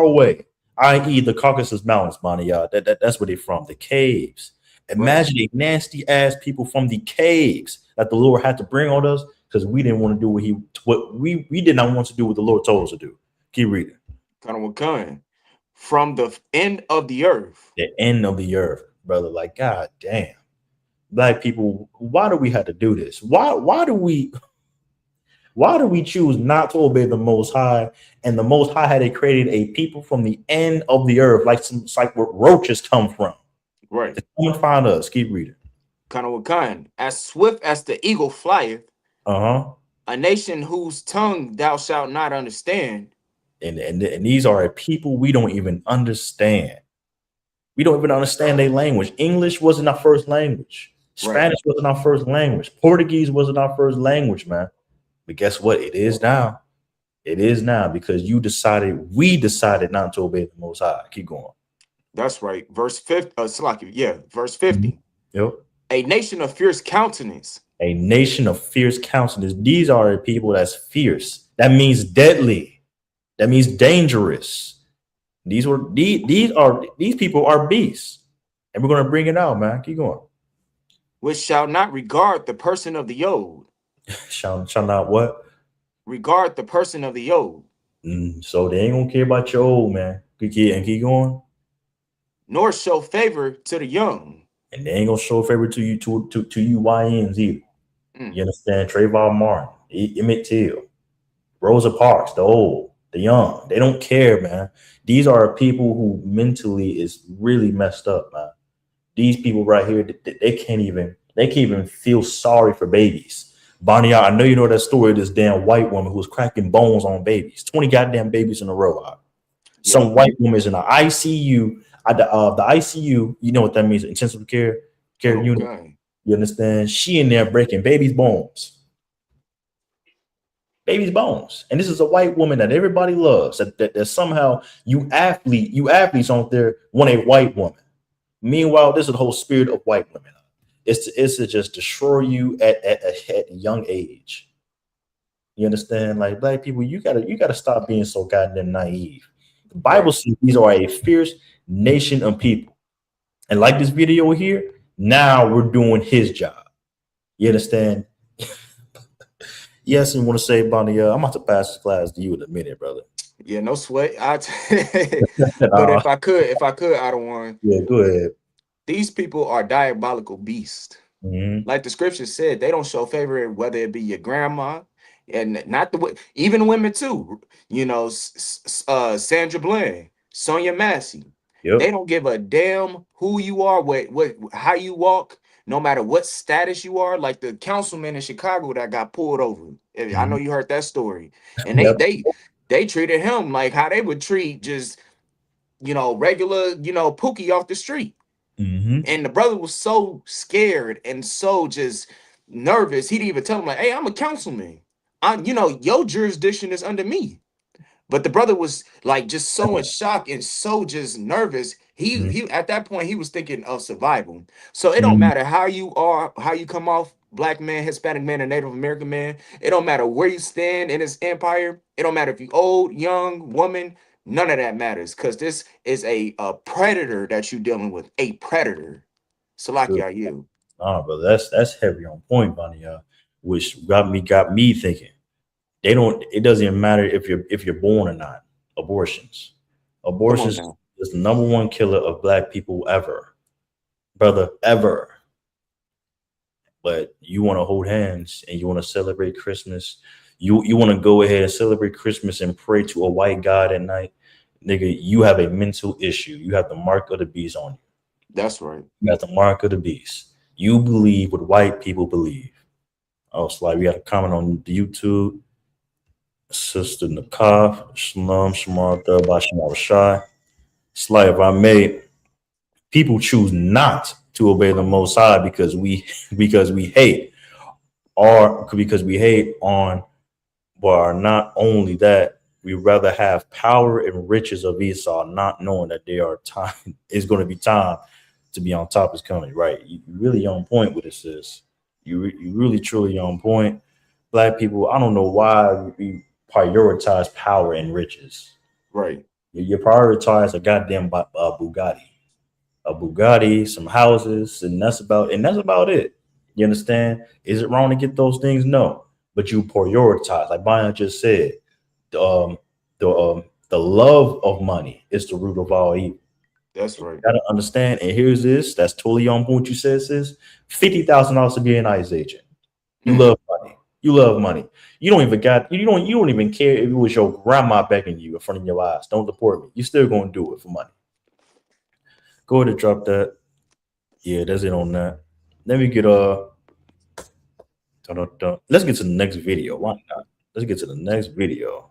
away, i.e., the Caucasus Mountains, Bonnie, y'all. That's where they're from, the caves. Imagine a nasty ass people from the caves that the Lord had to bring on us because we didn't want to do what we did not want to do what the Lord told us to do. Keep reading. Kind of what kind. From the end of the earth. The end of the earth, brother. Like, God damn. Black people, why do we have to do this? Why do we choose not to obey the Most High? And the Most High had created a people from the end of the earth, like where roaches come from. Right. To come and find us. Keep reading. Kind of what kind. As swift as the eagle flieth. Uh-huh. A nation whose tongue thou shalt not understand. And these are people we don't even understand. We don't even understand their language. English wasn't our first language. Right. Spanish wasn't our first language. Portuguese wasn't our first language, man. But guess what? It is now. It is now because we decided not to obey the Most High. Keep going. That's right. Verse 50. Salaki, yeah, verse Mhm. 50. Yep. A nation of fierce countenance. A nation of fierce countenance. These are people that's fierce. That means deadly. That means dangerous. These people are beasts. And we're gonna bring it out, man. Keep going. Which shall not regard the person of the old. Shall not what? Regard the person of the old. So they ain't gonna care about your old man. Keep going. Nor show favor to the young. And they ain't gonna show favor to you to you YNs either. Mm. You understand? Trayvon Martin, Emmett Till, Rosa Parks, the old, the young. They don't care, man. These are people who mentally is really messed up, man. These people right here, they can't even feel sorry for babies. Bonnie, I know you know that story of this damn white woman who was cracking bones on babies, 20 goddamn babies in a row. Some Yep. white woman is in the ICU. The ICU, you know what that means? Intensive care unit. Okay. You understand? She in there breaking babies' bones. Baby's bones. And this is a white woman that everybody loves. That somehow you athletes on there want a white woman. Meanwhile, this is the whole spirit of white women. It's to just destroy you at a young age. You understand? Like black people, you gotta stop being so goddamn naive. The Bible says these are a fierce nation of people. And like this video here, now we're doing his job. You understand? Yes, and want to say, Bonnie, I'm about to pass this class to you in a minute, brother. Yeah, no sweat. But if I could, out of one, Yeah, go ahead. these people are diabolical beasts. Mm-hmm. Like the scripture said, they don't show favor whether it be your grandma and not even women too. You know, Sandra Bland, Sonia Massey. Yep. They don't give a damn who you are, what how you walk, no matter what status you are. Like the councilman in Chicago that got pulled over. I know you heard that story, and Yep. they treated him like how they would treat just regular Pookie off the street. Mm-hmm. And the brother was so scared and so just nervous. He'd even tell him like, "Hey, I'm a councilman. Your jurisdiction is under me." But the brother was like just so in shock and so just nervous. He at that point he was thinking of survival. So it don't Mm-hmm. matter how you are, how you come off, black man, Hispanic man, or Native American man. It don't matter where you stand in this empire. It don't matter if you old, young, woman. None of that matters because this is a predator that you're dealing with. A predator. Salaki, are you? Brother, that's heavy on point, Bonnie. Which got me thinking. It doesn't even matter if you're born or not. Abortions. Come on Abortions now. is the number one killer of black people ever. Brother, ever. But you want to hold hands and you want to celebrate Christmas. You want to go ahead and celebrate Christmas and pray to a white God at night. Nigga, you have a mental issue. You have the mark of the beast on you. That's right. You got the mark of the beast. You believe what white people believe. Oh, Sly, we got a comment on the YouTube. Sister Nakaf, Shalom, Shamartha, Basham Rashai. Sly, if I may, people choose not to obey the Most High because we hate, or because we hate on, but not only that, we rather have power and riches of Esau, not knowing that there are time is going to be time to be on top is coming. Right? You really on point with this. Is you really truly on point. Black people, I don't know why we prioritize power and riches. Right. You prioritize a goddamn Bugatti, some houses, and that's about it. You understand? Is it wrong to get those things? No, but you prioritize. Like Brian just said, the love of money is the root of all evil. That's right. You gotta understand. And here's this. That's totally on point. You said, sis, $50,000 to be an ICE agent. You love money. You love money. You don't even care if it was your grandma begging you in front of your eyes. Don't deport me. You're still gonna do it for money. Go ahead and drop that. Yeah, that's it on that. Let me get Dun, dun, dun. Let's get to the next video. Why not? Let's get to the next video.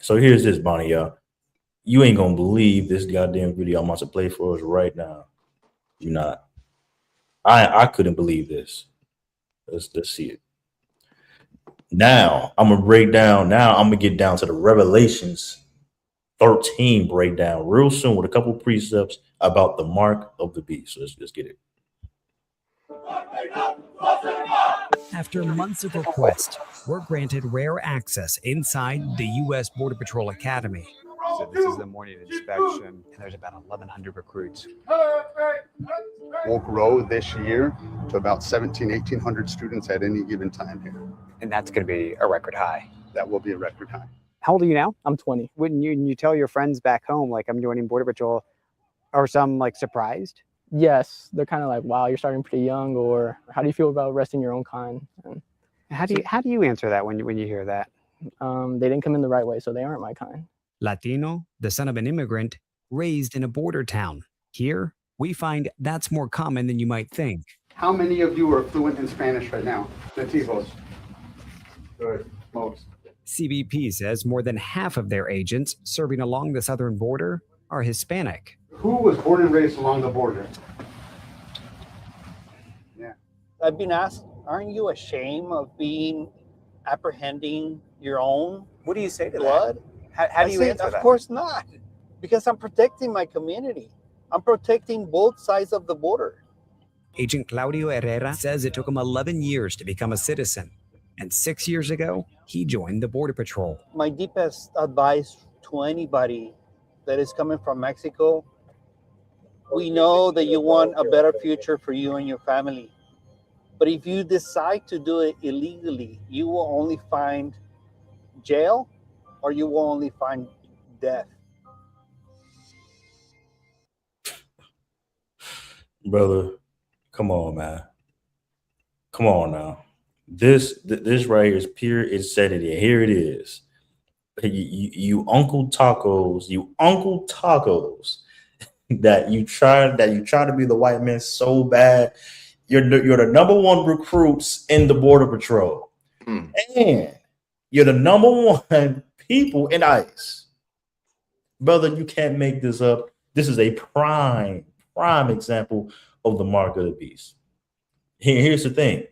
So here's this, Bonnie, y'all. You ain't gonna believe this goddamn video I'm about to play for us right now. You not. I couldn't believe this. Let's see it. Now I'm gonna break down. Now I'm gonna get down to the Revelations 13 breakdown real soon with a couple precepts about the mark of the beast. So let's get it. After months of request, we're granted rare access inside the U.S. Border Patrol Academy. So this is the morning inspection, and there's about 1,100 recruits. Will grow this year to about 1,800 students at any given time here. And that's going to be a record high. That will be a record high. How old are you now? I'm 20. When you tell your friends back home, like, I'm joining Border Patrol, are some like surprised? Yes, they're kind of like, wow, you're starting pretty young, or how do you feel about arresting your own kind? And How do you answer that when you hear that? they didn't come in the right way, so they aren't my kind. Latino, the son of an immigrant, raised in a border town. Here, we find that's more common than you might think. How many of you are fluent in Spanish right now? Nativos. Good, most. CBP says more than half of their agents serving along the southern border are Hispanic. Who was born and raised along the border? Yeah. I've been asked, aren't you ashamed of being apprehending your own What do you say to blood? How do you answer Of that? course not, because I'm protecting my community. I'm protecting both sides of the border. Agent Claudio Herrera says it took him 11 years to become a citizen. And 6 years ago, he joined the Border Patrol. My deepest advice to anybody that is coming from Mexico, we know that you want a better future for you and your family. But if you decide to do it illegally, you will only find jail or you will only find death. Brother, come on, man. Come on now. This right here is pure insanity. Here it is. You Uncle Tacos, that you try to be the white man so bad. You're the number one recruits in the Border Patrol. And you're the number one people in ICE. Brother, you can't make this up. This is a prime example of the mark of the beast. Here's the thing.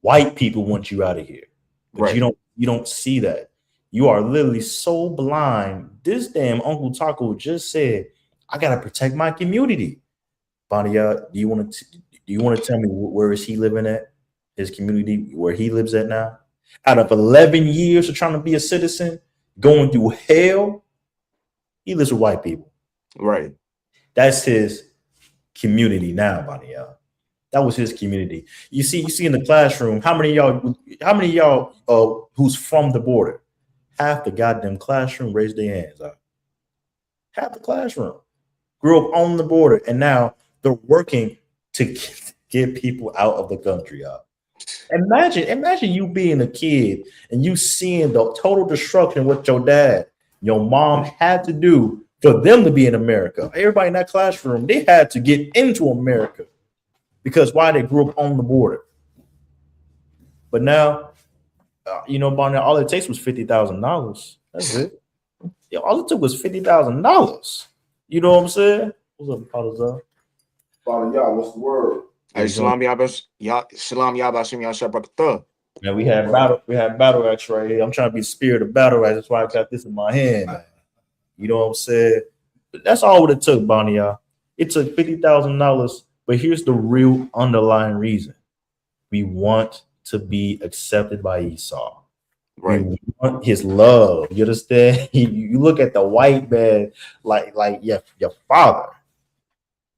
White people want you out of here. But Right. you don't see that. You are literally so blind. This damn Uncle Taco just said, I gotta protect my community. Bonnie, do you want to tell me where is he living at? His community, where he lives at now? Out of 11 years of trying to be a citizen, going through hell, he lives with white people. Right. That's his community now, Bonnie. That was his community. You see in the classroom, how many of y'all who's from the border? Half the goddamn classroom raised their hands up. Half the classroom grew up on the border, and now they're working to get people out of the country. Imagine you being a kid and you seeing the total destruction what your dad, your mom had to do for them to be in America. Everybody in that classroom, they had to get into America because why they grew up on the border. But now, Bonnie, all it takes was $50,000. That's it. Yeah, all it took was $50,000. You know what I'm saying? What's up, Father? Father, y'all, what's the word? Hey, Shalom Yabashim Yashabakta. Man, we had battle axe right here. I'm trying to be the spirit of battle axe. That's why I got this in my hand. Man. You know what I'm saying? But that's all what it took, Bonnie. Y'all. It took $50,000. But here's the real underlying reason: we want to be accepted by Esau. Right. We want his love. You understand? You look at the white man like your father.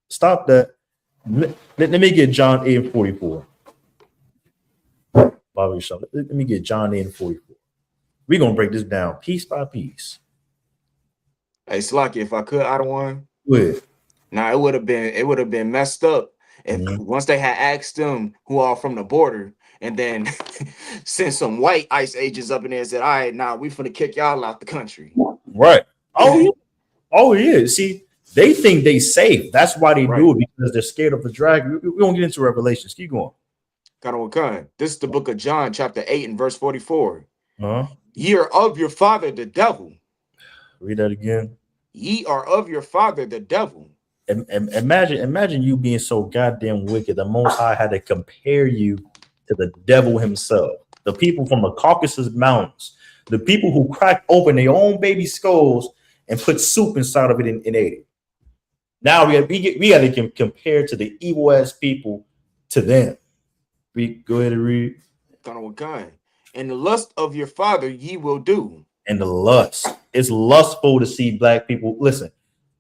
Stop that. Let me get John 8:44. Let me get John 8:44. We're gonna break this down piece by piece. Hey, Slocky, if I could, Adawan. Good. Now it would have been messed up if once they had asked them who are from the border and then sent some white ICE agents up in there and said, all right, now we finna kick y'all out the country. Right. Oh yeah. See, they think they safe. That's why they do it, because they're scared of the dragon. We won't get into Revelations. Keep going. This is the book of John, chapter 8 and verse 44. Huh? Ye are of your father, the devil. Read that again. Ye are of your father, the devil. Imagine you being so goddamn wicked. The Most High had to compare you to the devil himself. The people from the Caucasus Mountains, the people who cracked open their own baby skulls and put soup inside of it and ate it. Now we got to compare to the evil ass people to them. Go ahead and read. And the lust of your father ye will do. And the lust. It's lustful to see black people. Listen,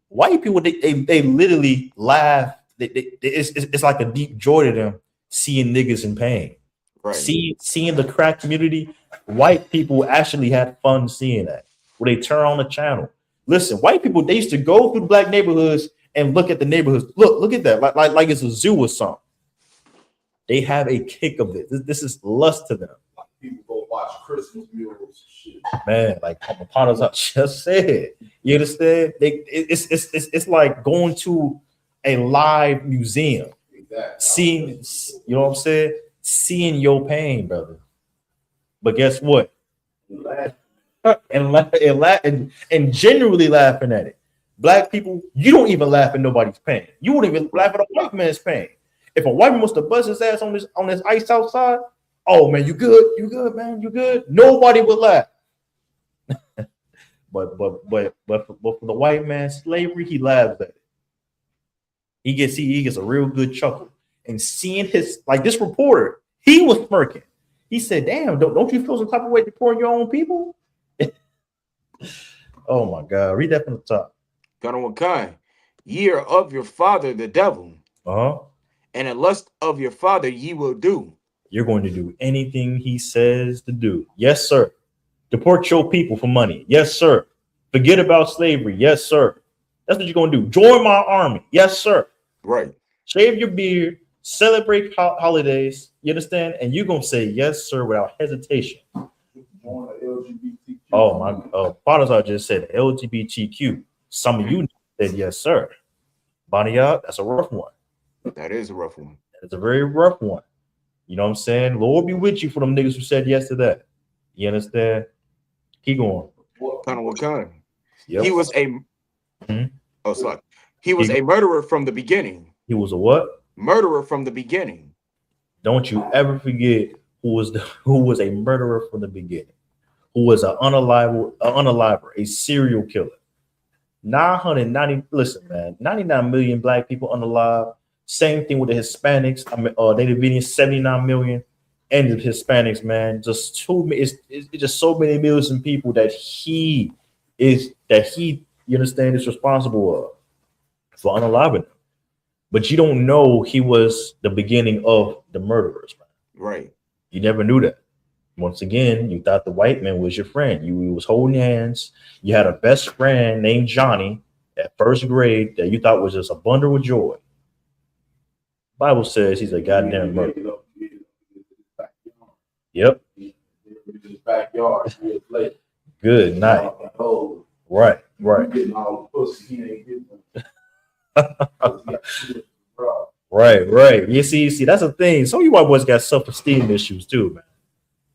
white people, they literally laugh. It's like a deep joy to them seeing niggas in pain. Right. Seeing the crack community, white people actually had fun seeing that. Where they turn on the channel. Listen, white people, they used to go through black neighborhoods and look at the neighborhoods. Look at that, like it's a zoo or something. They have a kick of it. This is lust to them. People go watch Christmas murals and shit. Man, like Papanos just said. You understand? It's like going to a live museum. Exactly. Seeing, you know what I'm saying? Seeing your pain, brother. But guess what? And genuinely laughing at it. Black people, you don't even laugh at nobody's pain. You won't even laugh at a white man's pain. If a white man wants to bust his ass on this ice outside, oh man, you good, man, you good. Nobody would laugh. but for the white man, slavery, he laughs at it. He gets a real good chuckle. And seeing his, like this reporter, he was smirking. He said, "Damn, don't you feel some type of way to pour your own people?" Oh my God, read that from the top. Ye are of your father, the devil. Uh-huh. And the lust of your father ye will do. You're going to do anything he says to do. Yes, sir. Deport your people for money. Yes, sir. Forget about slavery. Yes, sir. That's what you're going to do. Join my army. Yes, sir. Right. Shave your beard. Celebrate holidays. You understand? And you're going to say yes, sir, without hesitation. Oh, my fathers I just said LGBTQ. Some of you said yes, sir. Bonnie, that's a rough one. That is a rough one. It's a very rough one. You know what I'm saying? Lord be with you for them niggas who said yes to that. You understand? Keep going. What kind? Yep. He was a He was a murderer from the beginning. He was a what? Murderer from the beginning. Don't you ever forget who was a murderer from the beginning. Who was an unaliver, a serial killer. 990, listen, man, 99 million black people unalive. Same thing with the Hispanics. Native Indians, 79 million. And the Hispanics, man, it's just so many millions of people that he, you understand, is responsible for unaliving them. But you don't know he was the beginning of the murderers, man. Right. You never knew that. Once again, you thought the white man was your friend. You was holding hands. You had a best friend named Johnny at first grade that you thought was just a bundle of joy. Bible says he's a goddamn murderer. Yep. Backyard. Good night. Right. Right. You see, that's the thing. Some of you white boys got self-esteem issues too, man.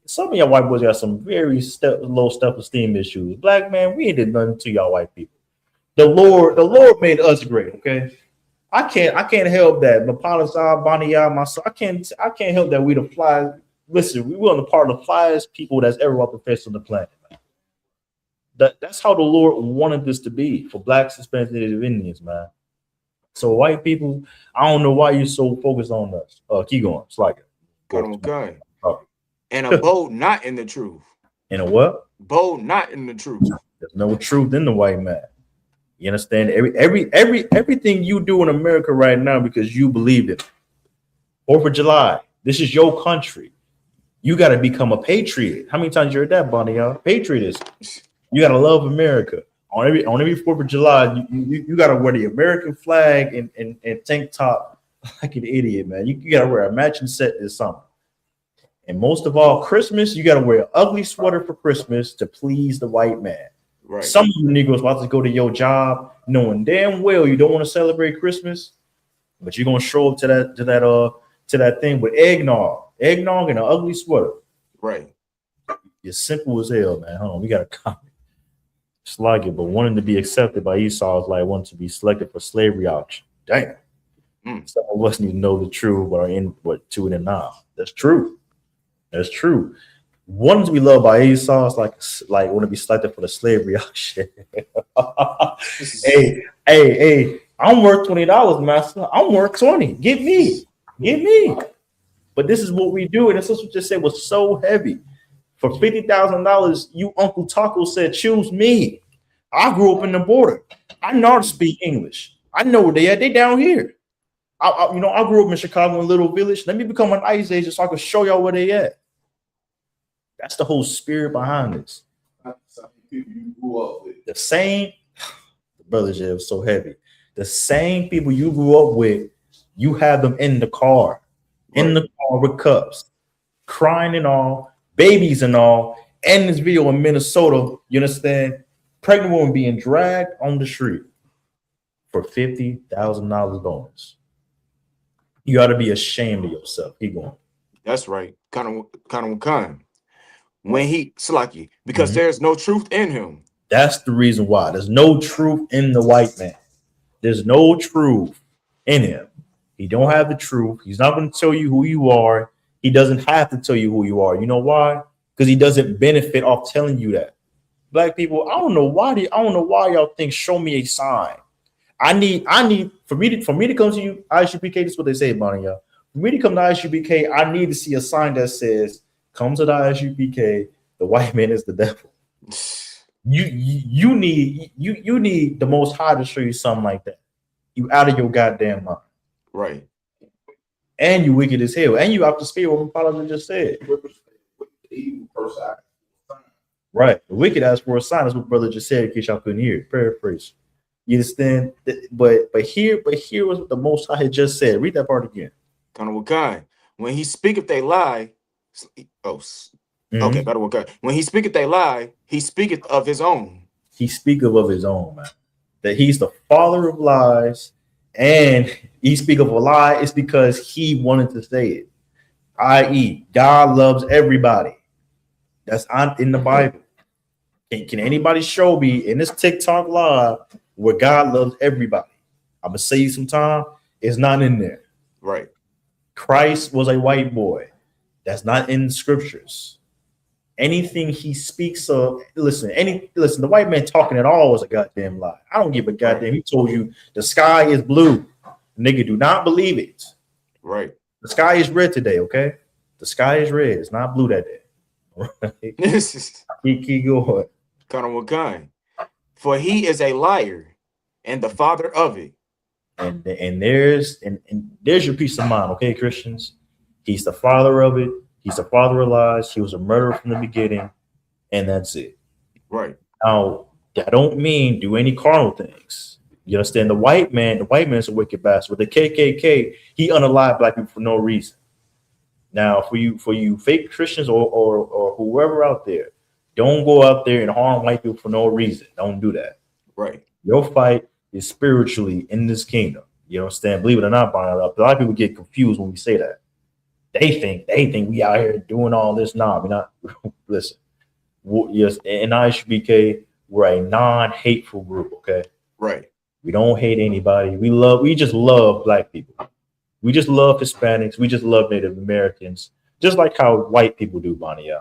Some of y'all white boys got some very low self-esteem issues. Black man, we ain't did nothing to y'all white people. The Lord made us great, okay? I can't help that. Mapalasar, Baniya, myself, I can't help that we the fly. Listen, we were the part of the flyest people that's ever walked the face of the planet, man. That's how the Lord wanted this to be for blacks, Hispanics, Native Indians, man. So white people, I don't know why you're so focused on us. Keep going. It's like okay. And a bold not in the truth. And a what? Bold not in the truth. There's no truth in the white man. You understand? Everything you do in America right now because you believe it. 4th of July. This is your country. You got to become a patriot. How many times you heard that, Bonnie? Patriotism. You got to love America. On every 4th of July, you got to wear the American flag and tank top like an idiot, man. You got to wear a matching set this summer. And most of all, Christmas, you got to wear an ugly sweater for Christmas to please the white man. Right. Some of you Negroes about to go to your job knowing damn well you don't want to celebrate Christmas, but you're gonna show up to that thing with eggnog eggnog and an ugly sweater. Right. You're simple as hell, man. Hold on, we got a comment. It's like it, but wanting to be accepted by Esau is like wanting to be selected for slavery auction. Damn. Some of us need to know the truth, but are in what to it and now. That's true. That's true. Wanting to be loved by Esau is like want to be selected for the slavery auction. hey, I'm worth $20, master. I'm worth 20. Get me. But this is what we do, and this is what just said was so heavy. For $50,000, you Uncle Taco said, choose me. I grew up in the border. I know how to speak English. I know where they at. They down here. I grew up in Chicago in a little village. Let me become an ICE agent so I can show y'all where they at. That's the whole spirit behind this. People you grew up with. The same, brothers, it was so heavy. The same people you grew up with, you have them in the car, with cups, crying and all, babies and all. And this video in Minnesota, you understand? Pregnant woman being dragged on the street for $50,000 bonus. You ought to be ashamed of yourself. Keep going. That's right. Kind of. When he Salaki, because there's no truth in him. That's the reason why. There's no truth in the white man. There's no truth in him. He don't have the truth. He's not going to tell you who you are. He doesn't have to tell you who you are. You know why? Because he doesn't benefit off telling you that. Black people, I don't know why y'all think show me a sign. I need for me to come to you, ISUPK, this is what they say about y'all. For me to come to ISUPK, I need to see a sign that says, come to the ISUPK, the white man is the devil. You need the Most High to show you something like that. You out of your goddamn mind. Right. And you wicked as hell. And you out to spirit what Apollo just said. Right. The wicked asked for a sign. That's what brother just said in case y'all couldn't hear it. Paraphrase. You understand? But here was what the Most High had just said. Read that part again. When he speaketh they lie. Okay, better work out. When he speaketh they lie, he speaketh of his own. He speaketh of his own, man. That he's the father of lies, and he speak of a lie, it's because he wanted to say it. I.e., God loves everybody. That's in the Bible. Can anybody show me in this TikTok live where God loves everybody? I'm gonna say you sometime. It's not in there. Right. Christ was a white boy. That's not in the scriptures. Anything he speaks of, listen, the white man talking at all is a goddamn lie. I don't give a goddamn. He told you the sky is blue. Nigga, do not believe it. Right. The sky is red today, okay? The sky is red. It's not blue that day. Right? Keep going. For he is a liar and the father of it. And there's your peace of mind, okay, Christians? He's the father of it. He's the father of lies. He was a murderer from the beginning, and that's it. Right. Now, that don't mean do any carnal things. You understand? The white man is a wicked bastard. With the KKK, he unalived black people for no reason. Now, for you fake Christians or whoever out there, don't go out there and harm white people for no reason. Don't do that. Right. Your fight is spiritually in this kingdom. You understand? Believe it or not, a lot of people get confused when we say that. They think we out here doing all this. Nah, we're not. Listen, yes, in ISUPK, we're a non-hateful group. Okay, right. We don't hate anybody. We just love black people. We just love Hispanics. We just love Native Americans. Just like how white people do, Bonnie.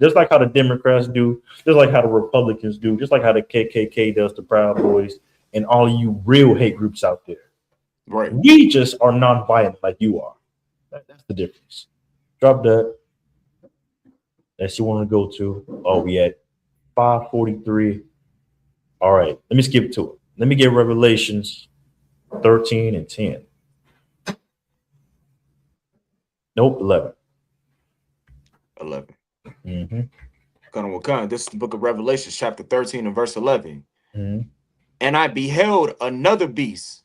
Just like how the Democrats do. Just like how the Republicans do. Just like how the KKK does, the Proud Boys, and all of you real hate groups out there. Right. We just are non-violent like you are. That's the difference. Drop that. That's you want to go to. Oh, we at 5:43. All right, let me skip to it. Let me get Revelations 13 and 10. Nope, 11. 11. Mm-hmm. This is the book of Revelation, chapter 13 and verse 11. Mm-hmm. And I beheld another beast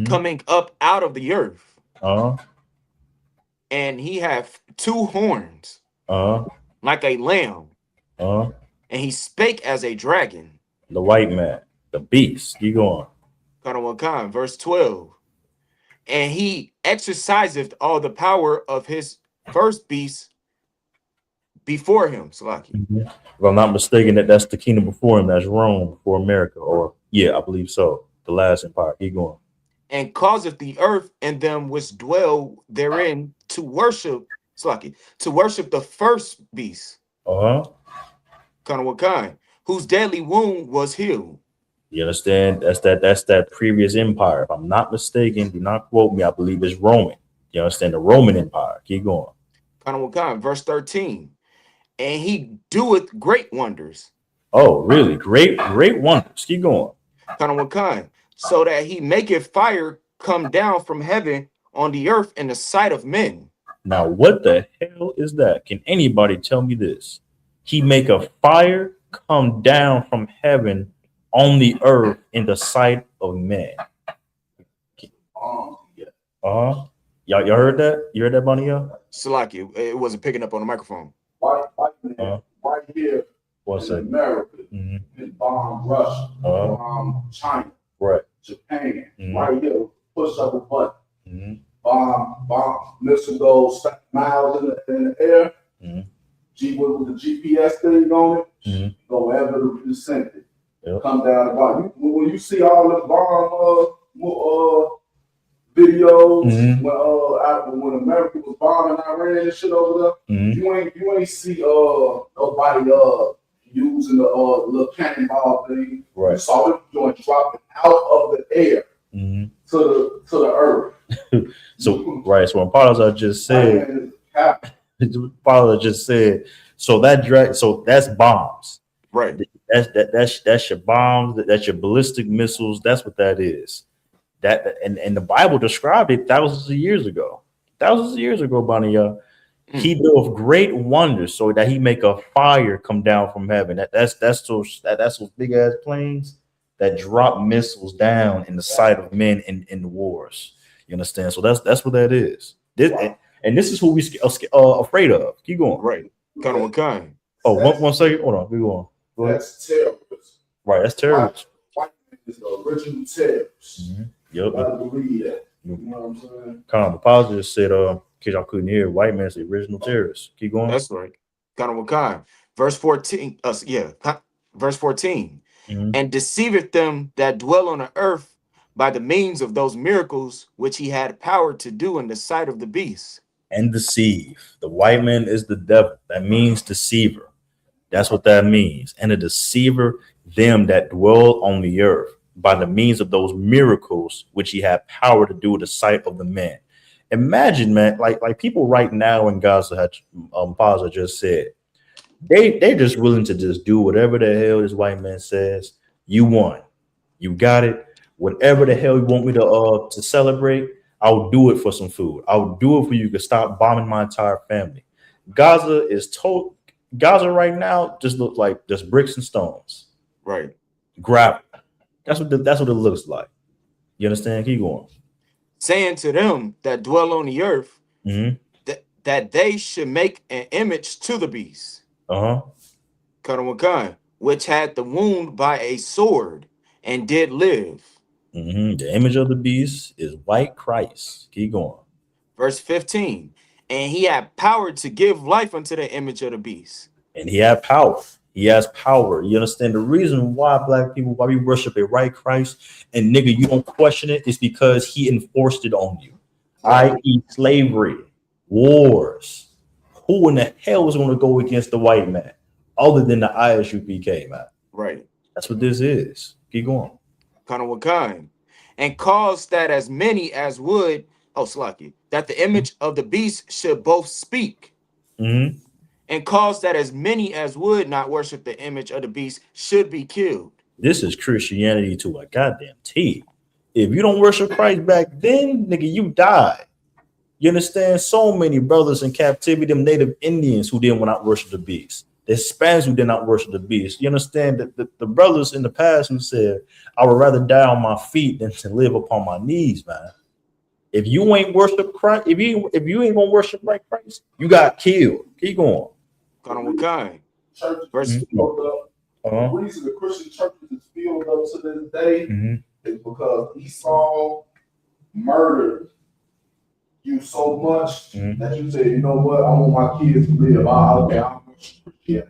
coming up out of the earth. And he had 2 horns, like a lamb. And he spake as a dragon. The white man, the beast. Keep going. Verse 12. And he exerciseth all the power of his first beast before him, Salaki. If I'm not mistaken, that's the kingdom before him. That's Rome before America, or yeah, I believe so. The last empire. Keep going. And causeth the earth and them which dwell therein to worship, Salaki, to worship the first beast. Kind of what kind? Whose deadly wound was healed. You understand? That's that previous empire. If I'm not mistaken, do not quote me. I believe it's Roman. You understand? The Roman Empire. Keep going. Kind of what kind? Verse 13. And he doeth great wonders. Oh, really? Great wonders. Keep going. Kind of what kind? So that he maketh fire come down from heaven on the earth in the sight of men. Now, what the hell is that? Can anybody tell me this? He make a fire come down from heaven on the earth in the sight of men. Y'all heard that? You heard that, Bunny? Salaki, it wasn't picking up on the microphone. Right here in America, it bombed Russia, bombed China, Japan. Right here, push up a button. Bomb missile goes miles in the air. With the GPS thing on it, go ever the descent. Come down the bottom. When you see all the bomb videos when America was bombing Iran and shit over there, you ain't see nobody using the little cannonball thing. You saw it joint dropping out of the air to the earth. So when Paula just said, so that's bombs. Right. That's your bombs, that's your ballistic missiles, that's what that is. That and the Bible described it thousands of years ago, Bonnie. He doeth great wonders, so that he make a fire come down from heaven. That's those big ass planes that drop missiles down in the sight of men in the wars. You understand? So that's what that is. This is who we afraid of. Keep going. Right. Kind of what kind? Oh, one second. Hold on. Keep going. Go ahead. That's terrorism. Right. That's terrorism. White is the original terrorists. Yep. I believe that. You know what I'm saying? Kind of positive said, in case y'all couldn't hear, white man's the original terrorist. Keep going. That's right. Kind of what kind? Verse 14. Verse 14. And deceiveth them that dwell on the earth by the means of those miracles which he had power to do in the sight of the beast. And deceive. The white man is the devil. That means deceiver. That's what that means. And a deceiver, them that dwell on the earth by the means of those miracles which he had power to do in the sight of the men. Imagine, man, like people right now in Gaza, Paza just said, they're just willing to just do whatever the hell this white man says. You won. You got it. Whatever the hell you want me to celebrate, I'll do it for some food. I'll do it for you to stop bombing my entire family. Gaza right now just looks like just bricks and stones. Right. Gravel. That's what it looks like. You understand? Keep going. Saying to them that dwell on the earth that they should make an image to the beast. Kind, which had the wound by a sword and did live. The image of the beast is white Christ. Keep going. Verse 15. And he had power to give life unto the image of the beast. And he had power. He has power. You understand the reason why black people, why we worship a right Christ and nigga, you don't question it, is because he enforced it on you. I.e. slavery, wars. Who in the hell is going to go against the white man other than the Isupk, man? Right. That's what this is. Keep going. Kind of what kind? And caused that as many as would, that the image of the beast should both speak. And caused that as many as would not worship the image of the beast should be killed. This is Christianity to a goddamn T. If you don't worship Christ back then, nigga, you died. You understand? So many brothers in captivity, them native Indians who didn't want to worship the beast. The Hispanics who did not worship the beast. You understand that the brothers in the past who said, I would rather die on my feet than to live upon my knees, man. If you ain't worship Christ, if you ain't gonna worship like Christ, you got killed. Keep going. Kind of what kind? Churches filled up. The reason the Christian churches is filled up to this day is because Esau murdered you so much that you say, you know what, I want my kids to live. Okay, I'm yeah.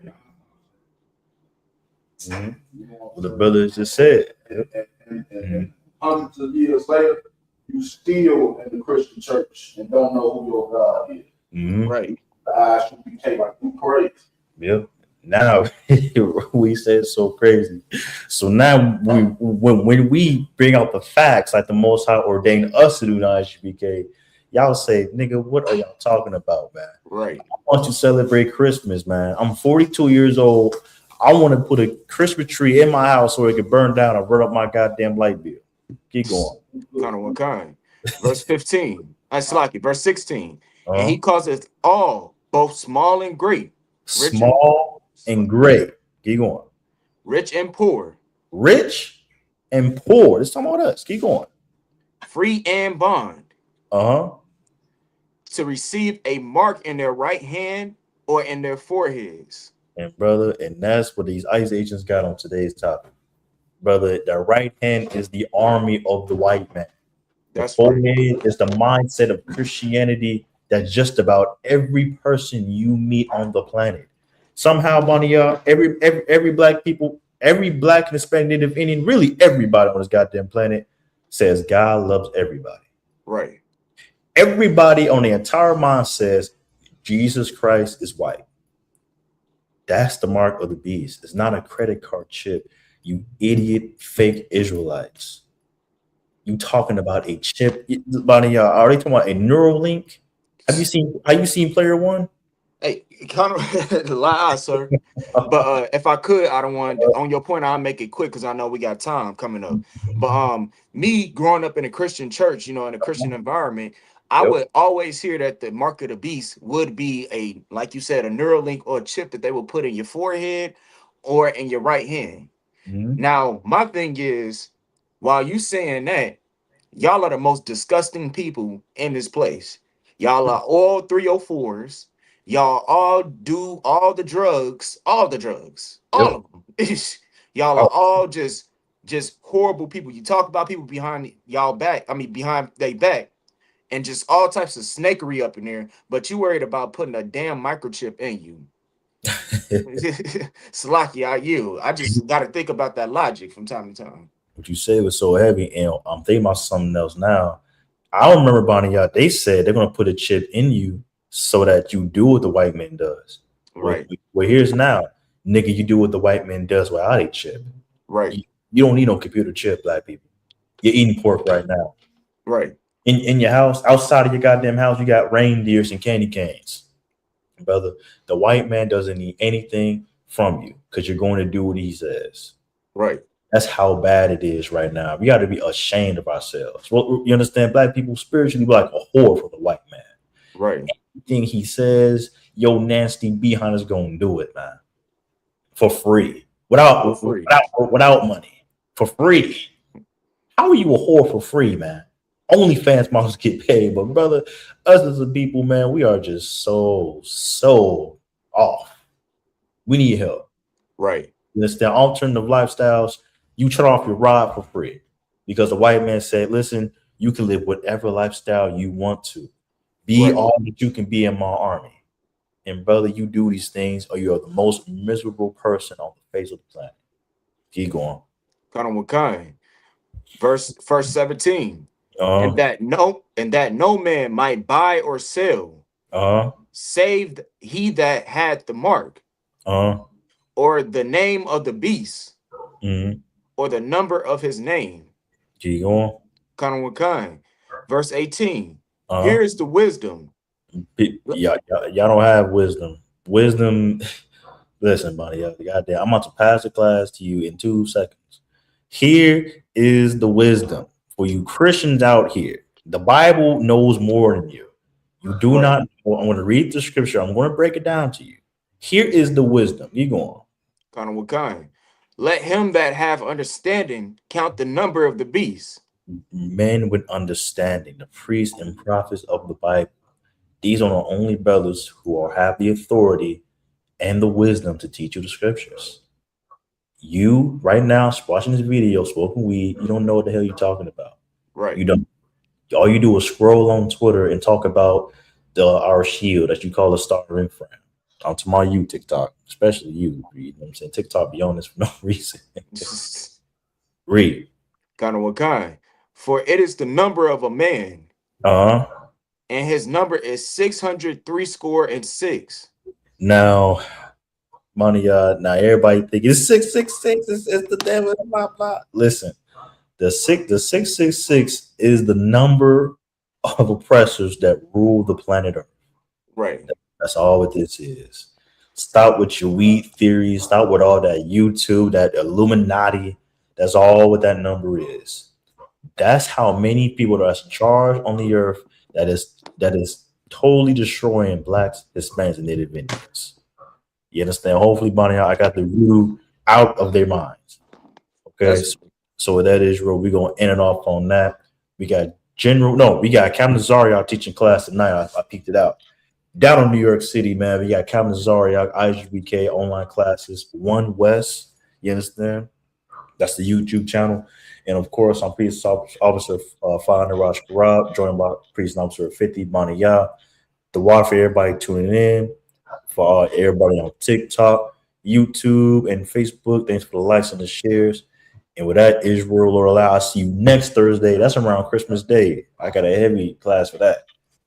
The brother just said. And hundreds of years later, you still in the Christian church and don't know who your God is. Right. The eyes should be taken like you crazy. Yep. Now we said so crazy. So now when we bring out the facts, like the Most High ordained us to do the ISUPK, y'all say, nigga, what are y'all talking about, man? Right. I want to celebrate Christmas, man. I'm 42 years old. I want to put a Christmas tree in my house so it can burn down and burn up my goddamn light bill. Keep going. Kind of what kind? Verse 15. I slack it. Verse 16. And he causeth all, both small and great. Small and great. Keep going. Rich and poor. Rich and poor. It's talking about us. Keep going. Free and bond. To receive a mark in their right hand or in their foreheads. And brother, and that's what these ICE agents got on today's topic. Brother, the right hand is the army of the white man. The forehead is the mindset of Christianity that just about every person you meet on the planet. Somehow, Bonnie, every black people, every black and Hispanic Native Indian, really everybody on this goddamn planet says God loves everybody. Right. Everybody on the entire mind says Jesus Christ is white. That's the mark of the beast. It's not a credit card chip, you idiot fake Israelites. You talking about a chip? Bonnie, are they talking about a Neuralink? Have you seen Player One? Hey, kind of lie, sir. But if I could, I don't want on your point. I'll make it quick because I know we got time coming up. But me growing up in a Christian church, you know, in a Christian environment, I would always hear that the mark of the beast would be a, like you said, a Neuralink or a chip that they would put in your forehead or in your right hand. Now, my thing is, while you saying that, y'all are the most disgusting people in this place. Y'all are all 304s. Y'all all do all the drugs, all of them. Y'all are all just horrible people. You talk about people behind y'all back, behind their back, and just all types of snakery up in there, but you worried about putting a damn microchip in you. Slacky, I just got to think about that logic from time to time. What you said was so heavy, and I'm thinking about something else now. I remember, Bonnie, they said they're going to put a chip in you so that you do what the white man does. Right. Well, here's now, nigga, you do what the white man does without a chip. Right. You don't need no computer chip, black people. You're eating pork right now. Right. In your house, outside of your goddamn house, you got reindeers and candy canes. Brother, the white man doesn't need anything from you because you're going to do what he says. Right. That's how bad it is right now. We got to be ashamed of ourselves. Well, you understand? Black people spiritually be like a whore for the white man. Right. Anything he says, yo nasty behind is going to do it, man. For free. Without money. For free. How are you a whore for free, man? Only fans models get paid. But brother, us as a people, man, we are just so off. We need help. Right. You understand? Alternative lifestyles. You turn off your rod for free because the white man said, listen, you can live whatever lifestyle you want to. Be all that you can be in my army. And brother, you do these things or you are the most miserable person on the face of the planet. Keep going. Kind. Verse 17. And that no man might buy or sell, save he that had the mark, or the name of the beast, or the number of his name. Keep going. Kind. Verse 18. Here is the wisdom. Y'all don't have wisdom. Wisdom. Listen, buddy. Goddamn, I'm about to pass the class to you in 2 seconds. Here is the wisdom for you Christians out here. The Bible knows more than you. You do not know. I'm going to read the scripture. I'm going to break it down to you. Here is the wisdom. You go on. Kind. Let him that have understanding count the number of the beast. Men with understanding, the priests and prophets of the Bible. These are the only brothers who have the authority and the wisdom to teach you the scriptures. You right now watching this video, smoking weed, you don't know what the hell you're talking about. Right. You don't. All you do is scroll on Twitter and talk about our shield that you call a star ring friend. On to my you TikTok, especially you. You know what I'm saying? TikTok be on this for no reason. Read. Kind of what kind? For it is the number of a man, Uh-huh. and his number is 603 score and 6. Now, money, now everybody think it's 666. It's the devil. Blah blah. Listen, the 666 is the number of oppressors that rule the planet Earth. Right. That's all what this is. Stop with your weed theories. Stop with all that YouTube, that Illuminati. That's all what that number is. That's how many people that's charged on the earth that is totally destroying blacks, Hispanics, and Native Indians. You understand? Hopefully, Bonnie, I got the root out of their minds. Okay, so with that Israel, we're gonna end it off on that. We got Captain Zariak teaching class tonight. I peeked it out. Down in New York City, man, we got Captain Zariak, ISUBK online classes, One West. You understand? That's the YouTube channel. And of course, I'm Police Officer 500 Raj Karab, joined by Police Officer 50 Baniya. The water for everybody tuning in, for everybody on TikTok, YouTube, and Facebook. Thanks for the likes and the shares. And with that, Israel, Lord allow, I'll see you next Thursday. That's around Christmas Day. I got a heavy class for that.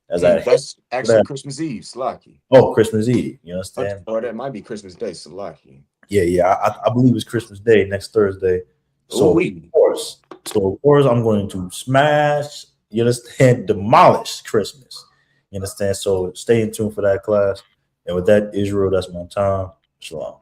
That's actually Christmas Eve, Salaki. Oh, Christmas Eve. You understand? Or that might be Christmas Day, Salaki. Yeah. I believe it's Christmas Day next Thursday. So of course, I'm going to smash, you understand, demolish Christmas. You understand? So stay in tune for that class. And with that, Israel, that's my time. Shalom.